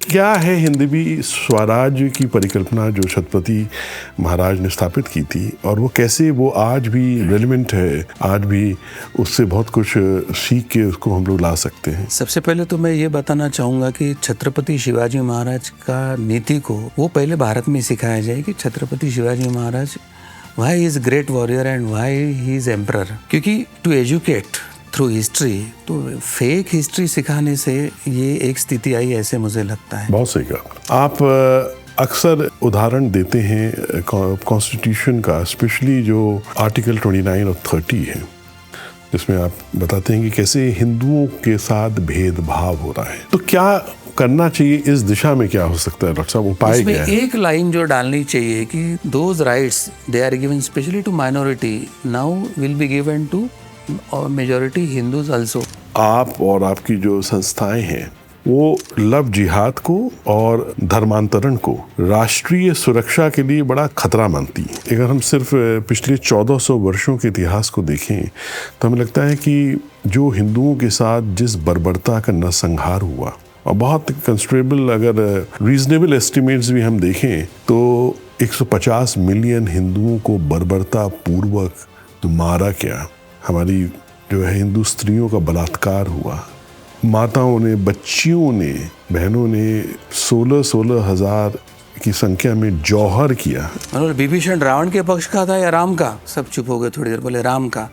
क्या है हिंदवी स्वराज्य की परिकल्पना जो छत्रपति महाराज ने स्थापित की थी, और वो कैसे वो आज भी रेलिवेंट है, आज भी उससे बहुत कुछ सीख के उसको हम लोग ला सकते हैं। सबसे पहले तो मैं ये बताना चाहूँगा कि छत्रपति शिवाजी महाराज का नीति को वो पहले भारत में सिखाया जाए कि Chhatrapati Shivaji Maharaj why is great warrior and why he is emperor. क्योंकि टू एजुकेट थ्रू हिस्ट्री, तो फेक हिस्ट्री सिखाने से ये एक स्थिति आई, ऐसे मुझे लगता है। बहुत सही कहा आप। अक्सर उदाहरण देते हैं कॉन्स्टिट्यूशन का, स्पेशली जो आर्टिकल 29 और 30 है, जिसमें आप बताते हैं कि कैसे हिंदुओं के साथ भेदभाव हो रहा है। तो क्या करना चाहिए इस दिशा में, क्या हो सकता है डॉक्टर साहब, उपाय क्या है? एक लाइन जो डालनी चाहिए कि those rights they are given specially to minority now will be given to majority Hindus also. आप और आपकी जो संस्थाएं हैं वो लव जिहाद को और धर्मांतरण को राष्ट्रीय सुरक्षा के लिए बड़ा खतरा मानती है। अगर हम सिर्फ पिछले 1400 वर्षों के इतिहास को देखें तो हमें लगता है कि जो हिंदुओं के साथ जिस बर्बरता का नरसंहार हुआ, और बहुत कंसिडरेबल, अगर रीजनेबल एस्टिमेट्स भी हम देखें तो 150 मिलियन हिंदुओं को बर्बरता पूर्वक तो मारा गया। हमारी जो है हिंदू स्त्रियों का बलात्कार हुआ, माताओं ने, बच्चियों ने, बहनों ने 16-16 हजार की संख्या में जौहर किया। विभीषण रावण के पक्ष का था या राम का? सब चुप हो गए थोड़ी देर, बोले राम का।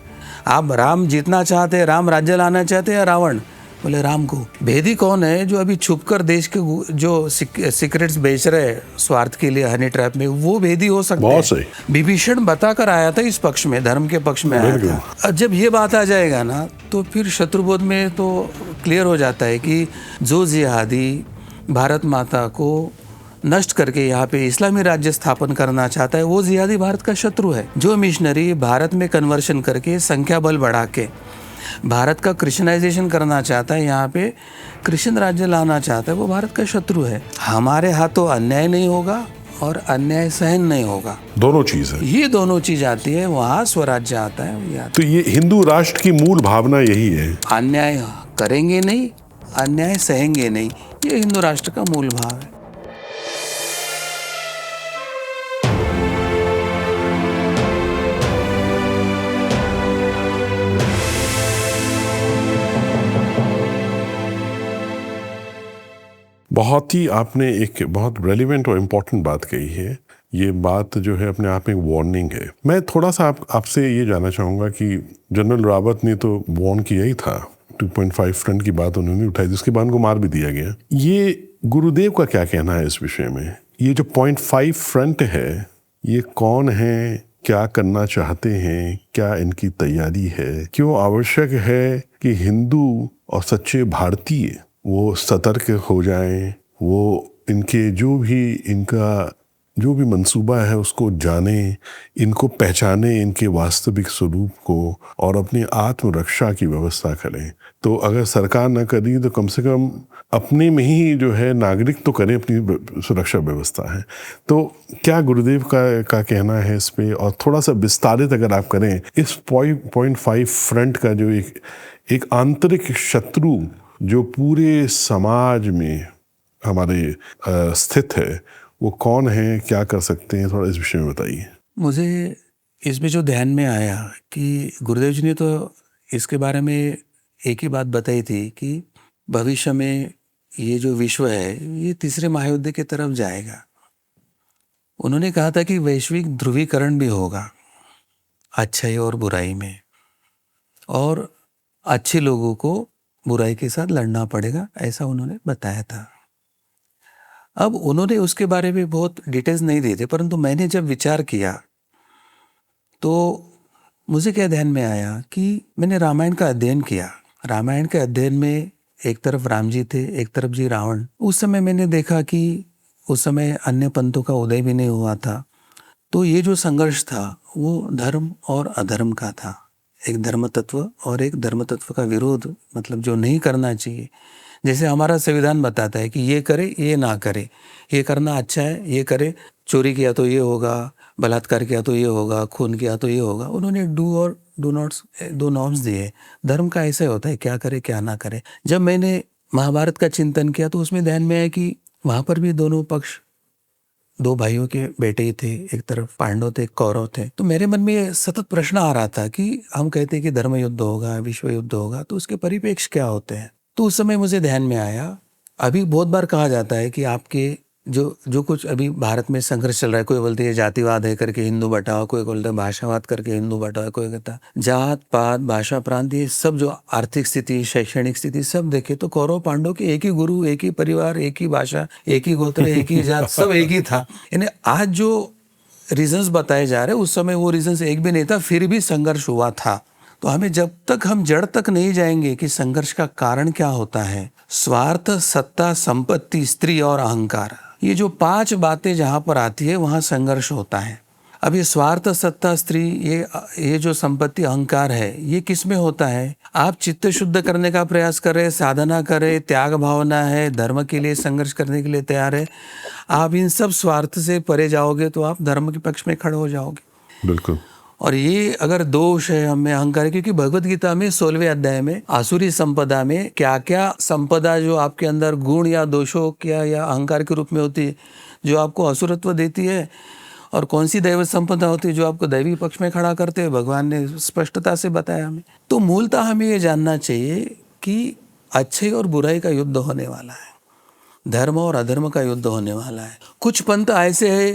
आप राम जीतना चाहते हैं, राम राज्य लाना चाहते हैं या रावण? बोले राम को। भेदी कौन है जो अभी छुपकर देश के जो सीक्रेट्स बेच रहे हैं स्वार्थ के लिए हनी ट्रैप में, वो भेदी हो सकते हैं? बहुत सही। विभीषण बताकर आया था इस पक्ष में, धर्म के पक्ष में आया था। अब जब ये बात आ जाएगा ना तो फिर शत्रुबोध में तो क्लियर हो जाता है कि जो जिहादी भारत माता को नष्ट करके यहाँ पे इस्लामी राज्य स्थापन करना चाहता है, वो जिहादी भारत का शत्रु है। जो मिशनरी भारत में कन्वर्शन करके संख्या बल बढ़ा के भारत का क्रिश्चियनाइजेशन करना चाहता है, यहाँ पे क्रिश्चियन राज्य लाना चाहता है, वो भारत का शत्रु है। हमारे हाथों अन्याय नहीं होगा और अन्याय सहन नहीं होगा। दोनों चीज है, ये दोनों चीज आती है, वहाँ स्वराज्य आता है। तो ये हिंदू राष्ट्र की मूल भावना यही है, अन्याय करेंगे नहीं, अन्याय सहेंगे नहीं, ये हिंदू राष्ट्र का मूल भाव है। बहुत ही आपने एक बहुत रेलिवेंट और इम्पोर्टेंट बात कही है। ये बात जो है अपने आप में वार्निंग है। मैं थोड़ा सा आपसे ये जानना चाहूँगा कि जनरल रावत ने तो वार्न किया ही था, 2.5 फ्रंट की बात उन्होंने उठाई, जिसके बाद उनको मार भी दिया गया। ये गुरुदेव का क्या कहना है इस विषय में? ये जो 0.5 फ्रंट है, ये कौन है, क्या करना चाहते हैं, क्या इनकी तैयारी है, क्यों आवश्यक है कि हिंदू और सच्चे भारतीय वो सतर्क हो जाएं, वो इनके जो भी मंसूबा है उसको जाने, इनको पहचाने, इनके वास्तविक स्वरूप को, और अपनी आत्मरक्षा की व्यवस्था करें। तो अगर सरकार न करी तो कम से कम अपने में ही जो है नागरिक तो करें, अपनी सुरक्षा व्यवस्था है। तो क्या गुरुदेव का कहना है इस पे, और थोड़ा सा विस्तारित अगर आप करें इस 0.5 फ्रंट का जो एक आंतरिक शत्रु जो पूरे समाज में हमारे स्थित है, वो कौन है, क्या कर सकते हैं, थोड़ा इस विषय में बताइए। मुझे इसमें जो ध्यान में आया कि गुरुदेव जी ने तो इसके बारे में एक ही बात बताई थी कि भविष्य में ये जो विश्व है ये तीसरे महायुद्ध की तरफ जाएगा। उन्होंने कहा था कि वैश्विक ध्रुवीकरण भी होगा अच्छाई और बुराई में, और अच्छे लोगों को बुराई के साथ लड़ना पड़ेगा, ऐसा उन्होंने बताया था। अब उन्होंने उसके बारे में बहुत डिटेल्स नहीं दिए थे, परंतु मैंने जब विचार किया तो मुझे क्या ध्यान में आया कि मैंने रामायण का अध्ययन किया। रामायण के अध्ययन में एक तरफ राम जी थे, एक तरफ जी रावण। उस समय मैंने देखा कि उस समय अन्य पंथों का उदय भी नहीं हुआ था। तो ये जो संघर्ष था वो धर्म और अधर्म का था, एक धर्म तत्व और एक धर्म तत्व का विरोध, मतलब जो नहीं करना चाहिए। जैसे हमारा संविधान बताता है कि ये करे, ये ना करे, ये करना अच्छा है, ये करे, चोरी किया तो ये होगा, बलात्कार किया तो ये होगा, खून किया तो ये होगा। उन्होंने डू और डू नॉट्स 2 नॉर्म्स दिए। धर्म का ऐसा होता है, क्या करे क्या ना करे। जब मैंने महाभारत का चिंतन किया तो उसमें ध्यान में आया कि वहाँ पर भी दोनों पक्ष, दो भाइयों के बेटे ही थे, एक तरफ पांडव थे, एक कौरव थे। तो मेरे मन में ये सतत प्रश्न आ रहा था कि हम कहते हैं कि धर्म युद्ध होगा, विश्व युद्ध होगा, तो उसके परिप्रेक्ष्य क्या होते हैं। तो उस समय मुझे ध्यान में आया, अभी बहुत बार कहा जाता है कि आपके जो कुछ अभी भारत में संघर्ष चल रहा है, कोई बोलते हैं जातिवाद है करके हिंदू बटाओ, कोई बोलता है भाषावाद करके हिंदू बटाओ, कोई कहता है जात पात भाषा प्रांत, ये सब जो आर्थिक स्थिति शैक्षणिक स्थिति सब देखे तो कौरव पांडव के एक ही गुरु, एक ही परिवार, एक ही भाषा, एक ही गोत्र, एक ही जात, सब एक ही था। यानी आज जो रीजंस बताए जा रहे उस समय वो रीजंस एक भी नहीं था, फिर भी संघर्ष हुआ था। तो हमें जब तक हम जड़ तक नहीं जाएंगे कि संघर्ष का कारण क्या होता है, स्वार्थ, सत्ता, संपत्ति, स्त्री और अहंकार, ये जो 5 बातें जहां पर आती है वहां संघर्ष होता है। अब ये स्वार्थ, सत्ता, स्त्री, ये जो संपत्ति अहंकार है, ये किस में होता है। आप चित्त शुद्ध करने का प्रयास कर रहे, साधना कर रहे, त्याग भावना है, धर्म के लिए संघर्ष करने के लिए तैयार है, आप इन सब स्वार्थ से परे जाओगे तो आप धर्म के पक्ष में खड़े हो जाओगे। बिल्कुल। और ये अगर दोष है हमें अहंकार, क्योंकि भगवत गीता में 16वें अध्याय में आसुरी संपदा में क्या क्या संपदा जो आपके अंदर गुण या दोषों क्या या अहंकार के रूप में होती है जो आपको असुरत्व देती है, और कौन सी दैव संपदा होती है जो आपको दैवी पक्ष में खड़ा करते हैं, भगवान ने स्पष्टता से बताया हमें। तो मूलतः हमें ये जानना चाहिए कि अच्छे और बुराई का युद्ध होने वाला है, धर्म और अधर्म का युद्ध होने वाला है। कुछ पंथ ऐसे है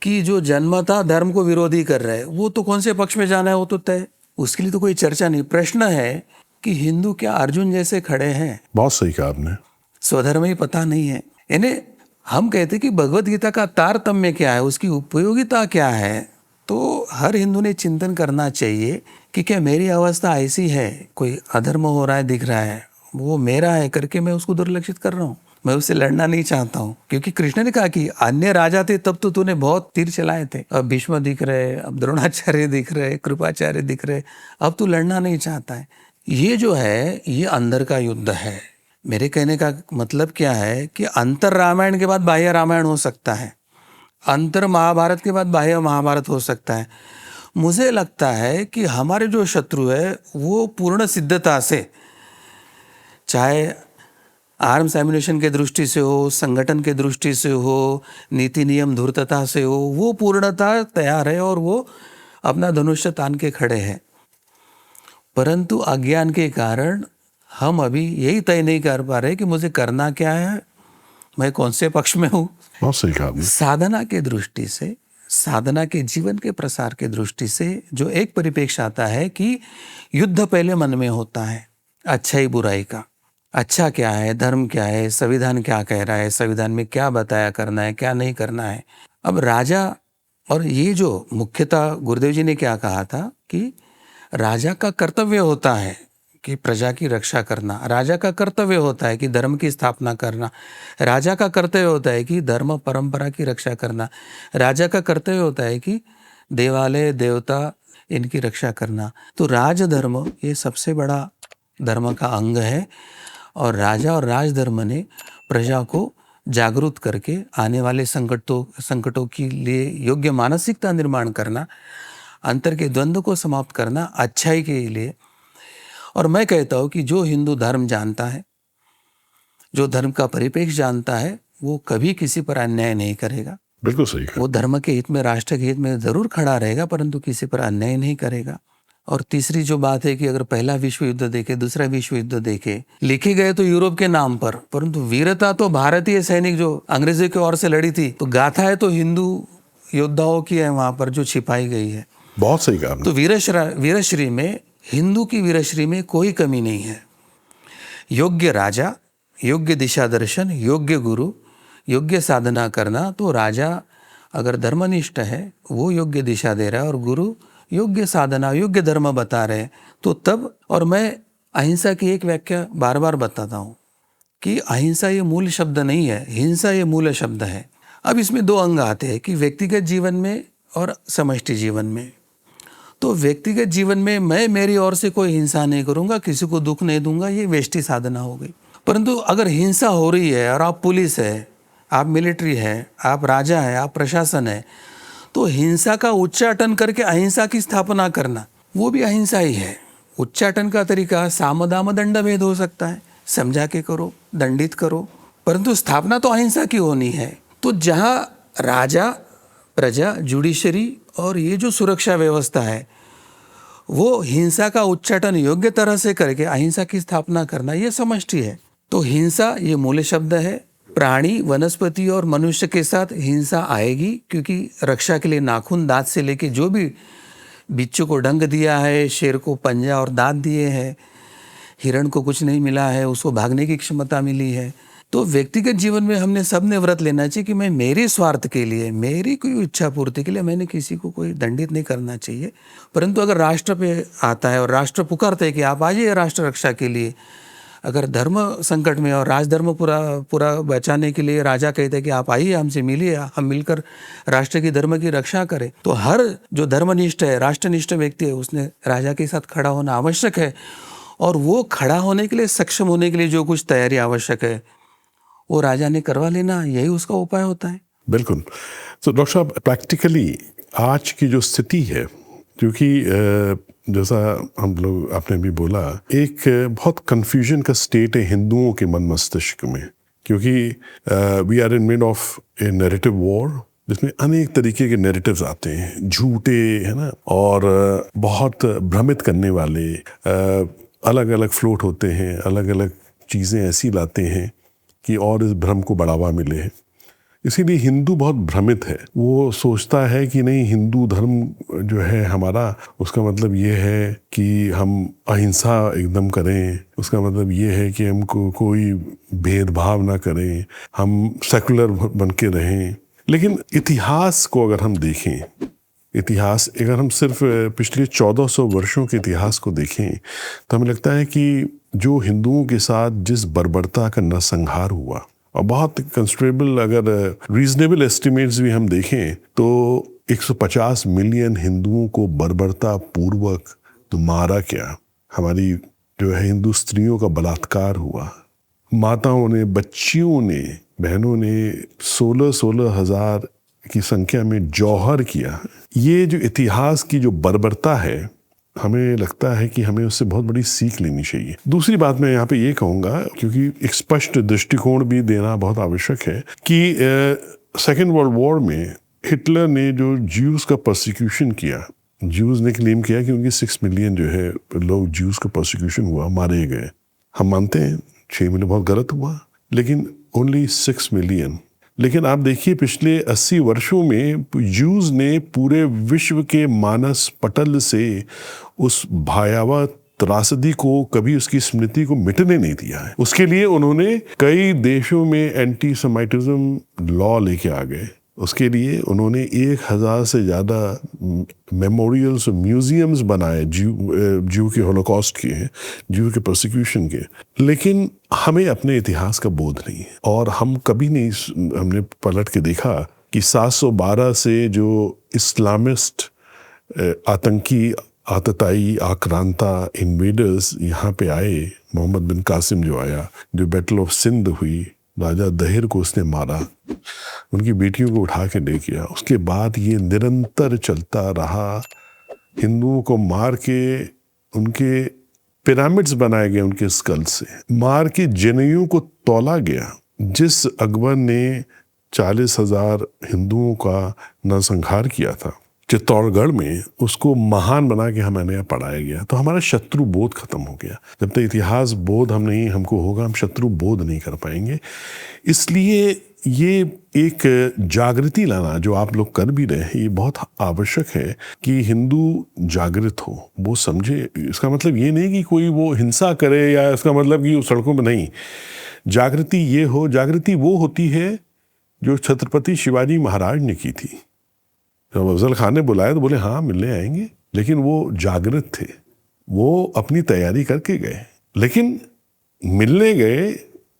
कि जो जन्मतः धर्म को विरोधी कर रहे हैं, वो तो कौन से पक्ष में जाना है वो तो तय, उसके लिए तो कोई चर्चा नहीं। प्रश्न है कि हिंदू क्या अर्जुन जैसे खड़े हैं? बहुत सही कहा आपने। स्वधर्म ही पता नहीं है। यानी हम कहते कि भगवत गीता का तारतम्य क्या है, उसकी उपयोगिता क्या है, तो हर हिंदू ने चिंतन करना चाहिए कि क्या मेरी अवस्था ऐसी है, कोई अधर्म हो रहा है दिख रहा है, वो मेरा है करके मैं उसको दुर्लक्षित कर रहा हूँ, मैं उससे लड़ना नहीं चाहता हूँ। क्योंकि कृष्ण ने कहा कि अन्य राजा थे तब तो तूने बहुत तीर चलाए थे, अब भीष्म दिख रहे, अब द्रोणाचार्य दिख रहे, कृपाचार्य दिख रहे, अब तू लड़ना नहीं चाहता है। ये जो है ये अंदर का युद्ध है। मेरे कहने का मतलब क्या है कि अंतर रामायण के बाद बाह्य रामायण हो सकता है, अंतर महाभारत के बाद बाह्य महाभारत हो सकता है। मुझे लगता है कि हमारे जो शत्रु है वो पूर्ण सिद्धता से, चाहे आर्म्स एम्युनिशन के दृष्टि से हो, संगठन के दृष्टि से हो, नीति नियम धूर्तता से हो, वो पूर्णता तैयार है और वो अपना धनुष्य तान के खड़े हैं। परंतु अज्ञान के कारण हम अभी यही तय नहीं कर पा रहे कि मुझे करना क्या है, मैं कौन से पक्ष में हूँ। बहुत सही कहा आपने। साधना के दृष्टि से, साधना के जीवन के प्रसार के दृष्टि से जो एक परिप्रेक्ष्य आता है कि युद्ध पहले मन में होता है, अच्छाई बुराई का। अच्छा क्या है, धर्म क्या है, संविधान क्या कह रहा है, संविधान में क्या बताया करना है, क्या नहीं करना है। अब राजा, और ये जो मुख्यतः गुरुदेव जी ने क्या कहा था कि राजा का कर्तव्य होता है कि प्रजा की रक्षा करना, राजा का कर्तव्य होता है कि धर्म की स्थापना करना, राजा का कर्तव्य होता है कि धर्म परंपरा की रक्षा करना, राजा का कर्तव्य होता है कि देवालय देवता इनकी रक्षा करना। तो राजधर्म ये सबसे बड़ा धर्म का अंग है, और राजा और राजधर्म ने प्रजा को जागरूक करके आने वाले संकटों के लिए योग्य मानसिकता निर्माण करना, अंतर के द्वंद्व को समाप्त करना, अच्छाई के लिए। और मैं कहता हूँ कि जो हिंदू धर्म जानता है, जो धर्म का परिप्रेक्ष्य जानता है, वो कभी किसी पर अन्याय नहीं करेगा। बिल्कुल सही कहा। वो धर्म के हित में, राष्ट्र के हित में जरूर खड़ा रहेगा, परंतु किसी पर अन्याय नहीं करेगा। और तीसरी जो बात है कि अगर पहला विश्व युद्ध देखे, दूसरा विश्व युद्ध देखे, लिखे गए तो यूरोप के नाम पर, परंतु वीरता तो भारतीय सैनिक जो अंग्रेजों की ओर से लड़ी थी, तो गाथा है तो हिंदू योद्धाओं की है वहां पर जो छिपाई गई है। बहुत सही कहा आपने। तो वीरश्री में, हिंदू की वीरश्री में कोई कमी नहीं है। योग्य राजा, योग्य दिशा दर्शन, योग्य गुरु, योग्य साधना करना। तो राजा अगर धर्मनिष्ठ है वो योग्य दिशा दे रहा है, और गुरु योग्य साधना, योग्य धर्म बता रहे, तो तब। और मैं अहिंसा की एक व्याख्या बार बार बताता हूँ कि अहिंसा ये मूल शब्द नहीं है, हिंसा ये मूल शब्द है। अब इसमें 2 अंग आते हैं कि व्यक्तिगत जीवन में और समष्टि जीवन में। तो व्यक्तिगत जीवन में मैं मेरी ओर से कोई हिंसा नहीं करूंगा, किसी को दुख नहीं दूंगा, ये वेष्टि साधना हो गई। परंतु अगर हिंसा हो रही है और आप पुलिस है, आप मिलिट्री है, आप राजा है, आप प्रशासन है, तो हिंसा का उच्चाटन करके अहिंसा की स्थापना करना वो भी अहिंसा ही है। उच्चाटन का तरीका साम दाम दंड भेद हो सकता है, समझा के करो, दंडित करो, परंतु स्थापना तो अहिंसा की होनी है। तो जहाँ राजा, प्रजा, जुडिशरी और ये जो सुरक्षा व्यवस्था है वो हिंसा का उच्चाटन योग्य तरह से करके अहिंसा की स्थापना करना, ये समष्टि है। तो हिंसा ये मूल शब्द है। प्राणी, वनस्पति और मनुष्य के साथ हिंसा आएगी, क्योंकि रक्षा के लिए नाखून, दांत से लेके जो भी बिच्छू को डंक दिया है, शेर को पंजा और दांत दिए हैं, हिरण को कुछ नहीं मिला है, उसको भागने की क्षमता मिली है। तो व्यक्तिगत जीवन में हमने सबने व्रत लेना चाहिए कि मैं मेरे स्वार्थ के लिए, मेरी कोई इच्छा पूर्ति के लिए मैंने किसी को कोई दंडित नहीं करना चाहिए। परंतु अगर राष्ट्र पे आता है और राष्ट्र पुकारते है कि आप आइए राष्ट्र रक्षा के लिए, अगर धर्म संकट में और राजधर्म पूरा बचाने के लिए राजा कहते हैं कि आप आइए हमसे मिलिए, हम मिलकर राष्ट्र की धर्म की रक्षा करें, तो हर जो धर्मनिष्ठ है, राष्ट्रनिष्ठ व्यक्ति है, उसने राजा के साथ खड़ा होना आवश्यक है। और वो खड़ा होने के लिए, सक्षम होने के लिए जो कुछ तैयारी आवश्यक है वो राजा ने करवा लेना, यही उसका उपाय होता है। बिल्कुल। तो डॉक्टर साहब, प्रैक्टिकली आज की जो स्थिति है, क्योंकि जैसा हम लोग, आपने भी बोला, एक बहुत कंफ्यूजन का स्टेट है हिंदुओं के मन मस्तिष्क में, क्योंकि we are in mid of a narrative war जिसमें अनेक तरीके के नैरेटिव्स आते हैं, झूठे, है ना, और बहुत भ्रमित करने वाले, अलग अलग फ्लोट होते हैं, अलग अलग चीज़ें ऐसी लाते हैं कि और इस भ्रम को बढ़ावा मिले। इसीलिए हिंदू बहुत भ्रमित है। वो सोचता है कि नहीं, हिंदू धर्म जो है हमारा, उसका मतलब ये है कि हम अहिंसा एकदम करें, उसका मतलब ये है कि हमको कोई भेदभाव ना करें, हम सेकुलर बन के रहें। लेकिन इतिहास को अगर हम देखें, इतिहास अगर हम सिर्फ पिछले 1400 वर्षों के इतिहास को देखें, तो हमें लगता है कि जो हिंदुओं के साथ जिस बर्बरता का नरसंहार हुआ, और बहुत कंसिडरेबल, अगर रीजनेबल एस्टिमेट्स भी हम देखें तो 150 मिलियन हिंदुओं को बर्बरता पूर्वक तो मारा गया। हमारी जो है हिंदू स्त्रियों का बलात्कार हुआ, माताओं ने, बच्चियों ने, बहनों ने 16-16 हजार की संख्या में जौहर किया। ये जो इतिहास की जो बर्बरता है, हमें लगता है कि हमें उससे बहुत बड़ी सीख लेनी चाहिए। दूसरी बात मैं यहाँ पे ये कहूँगा, क्योंकि एक स्पष्ट दृष्टिकोण भी देना बहुत आवश्यक है, कि सेकेंड वर्ल्ड वॉर में हिटलर ने जो ज्यूज का प्रोसिक्यूशन किया, ज्यूज ने क्लेम किया कि उनके 6 मिलियन जो है लोग, ज्यूज का प्रोसिक्यूशन हुआ, मारे गए। हम मानते हैं 6 मिलियन बहुत गलत हुआ, लेकिन ओनली 6 मिलियन। लेकिन आप देखिए, पिछले 80 वर्षों में ज्यूज ने पूरे विश्व के मानस पटल से उस भयावह त्रासदी को, कभी उसकी स्मृति को मिटने नहीं दिया है। उसके लिए उन्होंने कई देशों में एंटी सेमाइटिज्म लॉ लेके आ गए। उसके लिए उन्होंने 1000 से ज़्यादा मेमोरियल्स, म्यूजियम्स बनाए ज्यू के होलोकॉस्ट के, ज्यू के प्रोसिक्यूशन के। लेकिन हमें अपने इतिहास का बोध नहीं है, और हम कभी नहीं, हमने पलट के देखा कि 712 से जो इस्लामिस्ट आतंकी, आतताई, आक्रांता, इन्वेडर्स यहाँ पे आए, मोहम्मद बिन कासिम जो आया, जो बैटल ऑफ सिंध हुई, राजा दहिर को उसने मारा, उनकी बेटियों को उठा के ले गया। उसके बाद ये निरंतर चलता रहा, हिंदुओं को मार के उनके पिरामिड्स बनाए गए, उनके स्कल से मार के जनेऊ को तौला गया। जिस अकबर ने 40,000 हिंदुओं का नरसंहार किया था चित्तौड़गढ़ में, उसको महान बना के हमें यहाँ पढ़ाया गया। तो हमारा शत्रु बोध खत्म हो गया। जब तक इतिहास बोध हमको होगा, हम शत्रु बोध नहीं कर पाएंगे। इसलिए ये एक जागृति लाना जो आप लोग कर भी रहे हैं, ये बहुत आवश्यक है कि हिंदू जागृत हो, वो समझे। इसका मतलब ये नहीं कि कोई वो हिंसा करे, या इसका मतलब कि उस सड़कों में नहीं। जागृति ये हो, जागृति वो होती है जो छत्रपति शिवाजी महाराज ने की थी। जब अफजल खान ने बुलाया तो बोले हाँ मिलने आएंगे, लेकिन वो जागृत थे, वो अपनी तैयारी करके गए। लेकिन मिलने गए,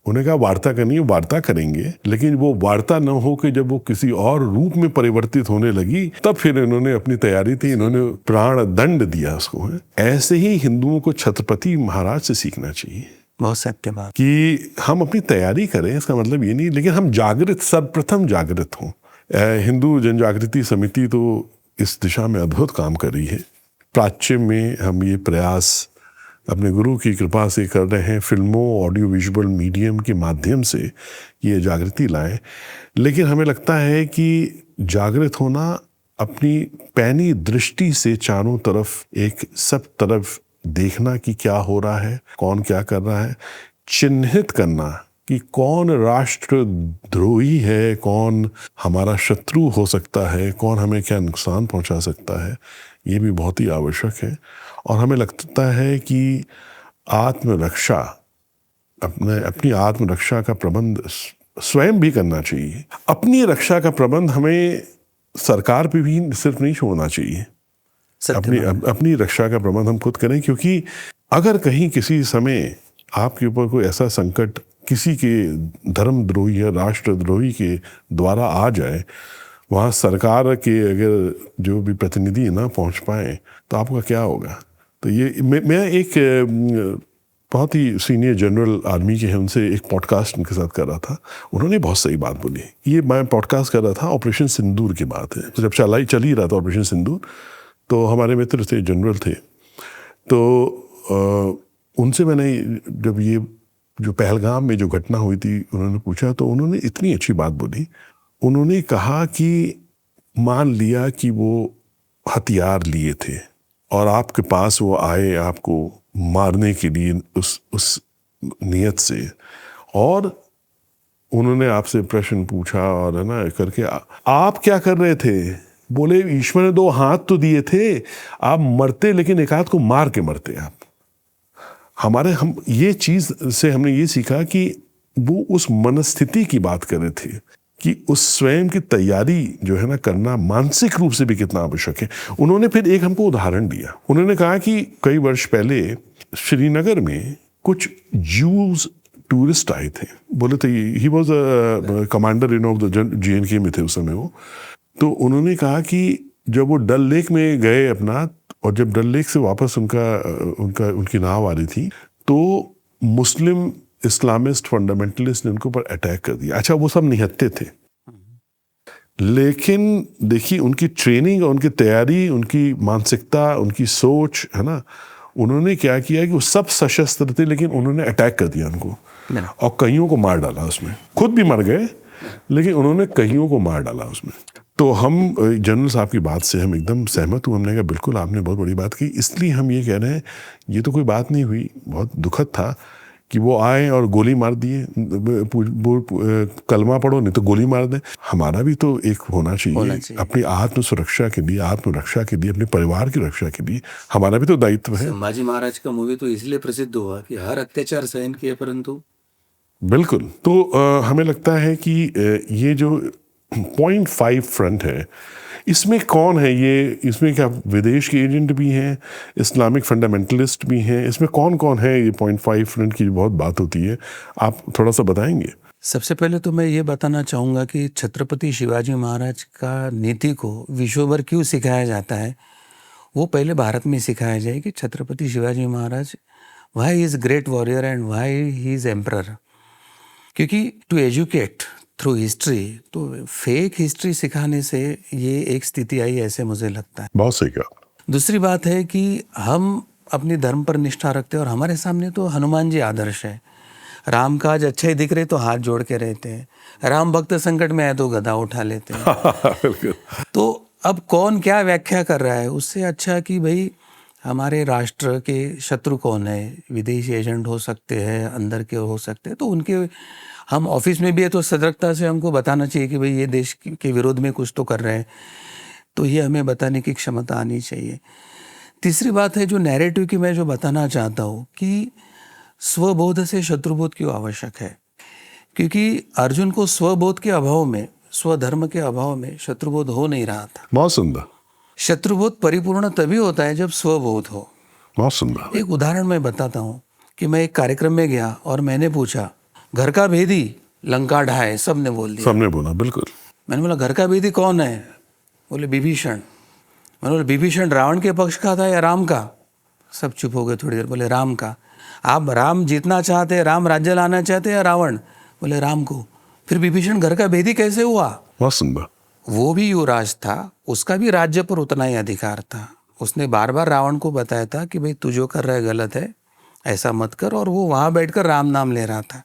उन्हें कहा वार्ता करनी है, वार्ता करेंगे, लेकिन वो वार्ता न हो कि जब वो किसी और रूप में परिवर्तित होने लगी, तब फिर इन्होंने अपनी तैयारी थी, इन्होंने प्राण दंड दिया उसको। ऐसे ही हिंदुओं को छत्रपति महाराज से सीखना चाहिए। बहुत सत्य बात कि हम अपनी तैयारी करें, इसका मतलब ये नहीं, लेकिन हम जागृत, सर्वप्रथम जागृत हों। हिंदू जन जागृति समिति तो इस दिशा में अद्भुत काम कर रही है। प्राच्य में हम ये प्रयास अपने गुरु की कृपा से कर रहे हैं, फिल्मों ऑडियो विजुअल मीडियम के माध्यम से ये जागृति लाएं। लेकिन हमें लगता है कि जागृत होना अपनी पैनी दृष्टि से चारों तरफ एक सब तरफ देखना कि क्या हो रहा है, कौन क्या कर रहा है, चिन्हित करना कि कौन राष्ट्रद्रोही है, कौन हमारा शत्रु हो सकता है, कौन हमें क्या नुकसान पहुंचा सकता है, ये भी बहुत ही आवश्यक है। और हमें लगता है कि आत्मरक्षा, अपनी आत्मरक्षा का प्रबंध स्वयं भी करना चाहिए। अपनी रक्षा का प्रबंध हमें सरकार पे भी सिर्फ नहीं छोड़ना चाहिए। अपनी रक्षा का प्रबंध हम खुद करें, क्योंकि अगर कहीं किसी समय आपके ऊपर कोई ऐसा संकट किसी के धर्मद्रोही या राष्ट्रद्रोही के द्वारा आ जाए, वहाँ सरकार के अगर जो भी प्रतिनिधि ना पहुँच पाए तो आपका क्या होगा। तो ये मैं एक बहुत ही सीनियर जनरल आर्मी के हैं, उनसे एक पॉडकास्ट उनके साथ कर रहा था। उन्होंने बहुत सही बात बोली। ये मैं पॉडकास्ट कर रहा था, ऑपरेशन सिंदूर की बात है, जब चल ही रहा था ऑपरेशन सिंदूर, तो हमारे मित्र थे, जनरल थे, तो उनसे मैंने जब ये जो पहलगाम में जो घटना हुई थी उन्होंने पूछा, तो उन्होंने इतनी अच्छी बात बोली। उन्होंने कहा कि मान लिया कि वो हथियार लिए थे और आपके पास वो आए आपको मारने के लिए उस नियत से, और उन्होंने आपसे प्रश्न पूछा और है ना करके आप क्या कर रहे थे, बोले ईश्वर ने 2 हाथ तो दिए थे, आप मरते लेकिन एक हाथ को मार के मरते आप। हम ये चीज से हमने ये सीखा कि वो उस मनस्थिति की बात कर रहे थे कि उस स्वयं की तैयारी जो है ना करना मानसिक रूप से भी कितना आवश्यक है। उन्होंने फिर एक हमको उदाहरण दिया। उन्होंने कहा कि कई वर्ष पहले श्रीनगर में कुछ जूस टूरिस्ट आए थे, बोले थे he was a commander of the JNK में थे उस समय वो। तो उन्होंने कहा कि जब वो डल लेक में गए अपना, और जब डल लेक से वापस उनकी नाव आ रही थी, तो मुस्लिम इस्लामिस्ट फंडामेंटलिस्ट ने उनके ऊपर अटैक कर दिया। अच्छा, वो सब निहत्थे थे, लेकिन देखिए उनकी ट्रेनिंग, उनकी तैयारी, उनकी मानसिकता, उनकी सोच है ना, उन्होंने क्या किया कि वो सब सशस्त्र थे लेकिन उन्होंने अटैक कर दिया उनको और कईयों को मार डाला उसमें। खुद भी मर गए लेकिन उन्होंने कईयों को मार डाला उसमें। तो हम जनरल साहब की बात से हम एकदम सहमत हुए। हमने कहा बिल्कुल आपने बहुत बड़ी बात की, इसलिए हम ये कह रहे हैं ये तो कोई बात नहीं हुई, बहुत दुखद था कि वो आए और गोली मार दिए, कलमा पढ़ो नहीं तो गोली मार दें। हमारा भी तो एक होना चाहिए अपनी आत्म सुरक्षा के लिए, आत्मरक्षा के लिए, अपने परिवार की रक्षा के लिए हमारा भी तो दायित्व है। संभाजी महाराज का मूवी तो इसलिए प्रसिद्ध हुआ कि हर अत्याचार सहन किए, परंतु बिल्कुल। तो हमें लगता है कि ये जो 0.5 फ्रंट है, इसमें कौन है ये, इसमें क्या विदेश के एजेंट भी हैं, इस्लामिक फंडामेंटलिस्ट भी हैं, इसमें कौन कौन है? ये 0.5 फ्रंट की बहुत बात होती है, आप थोड़ा सा बताएंगे? सबसे पहले तो मैं ये बताना चाहूँगा कि छत्रपति शिवाजी महाराज का नीति को विश्व भर क्यों सिखाया जाता है, वो पहले भारत में सिखाया जाए कि Chhatrapati Shivaji Maharaj why is great warrior and why he is emperor. क्योंकि टू एजुकेट थ्रू हिस्ट्री, तो फेक हिस्ट्री सिखाने से ये एक स्थिति आई, ऐसे मुझे लगता है। बहुत सही कहा। दूसरी बात है कि हम अपने धर्म पर निष्ठा रखते हैं और हमारे सामने तो हनुमान जी आदर्श है। राम काज अच्छे ही दिख रहे तो हाथ जोड़ के रहते हैं, राम भक्त संकट में आए तो गदा उठा लेते हैं। तो अब कौन क्या व्याख्या कर रहा है, उससे अच्छा कि भाई हमारे राष्ट्र के शत्रु कौन है, विदेशी एजेंट हो सकते हैं, अंदर के हो सकते हैं, तो उनके हम ऑफिस में भी है तो सतर्कता से हमको बताना चाहिए कि भाई ये देश के विरोध में कुछ तो कर रहे हैं, तो ये हमें बताने की क्षमता आनी चाहिए। तीसरी बात है जो नैरेटिव की मैं जो बताना चाहता हूँ कि स्वबोध से शत्रुबोध क्यों आवश्यक है, क्योंकि अर्जुन को स्वबोध के अभाव में, स्वधर्म के अभाव में शत्रुबोध हो नहीं रहा था। बहुत सुंदर। शत्रुबोध परिपूर्ण तभी होता है जब स्वबोध हो। बहुत सुंदर। एक उदाहरण मैं बताता हूँ कि मैं एक कार्यक्रम में गया और मैंने पूछा घर का भेदी लंका ढाए, सबने बोल दिया, सबने बोला बिल्कुल। मैंने बोला घर का भेदी कौन है, बोले विभीषण। मैंने बोला विभीषण रावण के पक्ष का था या राम का? सब चुप हो गए थोड़ी देर, बोले राम का। आप राम जीतना चाहते, राम राज्य लाना चाहते या रावण? बोले राम को। फिर विभीषण घर का भेदी कैसे हुआ? बहुत सुंदर। वो भी युवराज था, उसका भी राज्य पर उतना ही अधिकार था। उसने बार बार रावण को बताया था कि भाई तू जो कर रहा है गलत है, ऐसा मत कर। और वो वहाँ बैठकर राम नाम ले रहा था।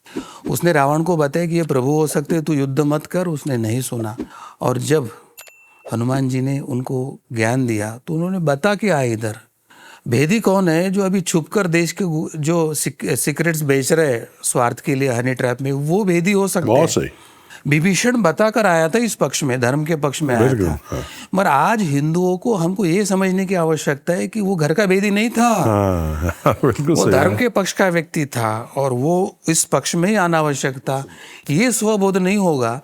उसने रावण को बताया कि ये प्रभु हो सकते हैं, तू युद्ध मत कर। उसने नहीं सुना। और जब हनुमान जी ने उनको ज्ञान दिया तो उन्होंने बता के आए इधर भेदी कौन है जो अभी छुपकर देश के जो सीक्रेट्स बेच रहे हैं स्वार्थ के लिए हनी ट्रैप में, वो भेदी हो सकते बहुत हैं। सही। विभीषण बताकर आया था इस पक्ष में, धर्म के पक्ष में आया बिल्कुल, था। हाँ। मगर आज हिंदुओं को हमको ये समझने की आवश्यकता है कि वो घर का भेदी नहीं था। हाँ बिल्कुल वो सही धर्म है। के पक्ष का व्यक्ति था और वो इस पक्ष में ही आना आवश्यक था। ये स्वबोध नहीं होगा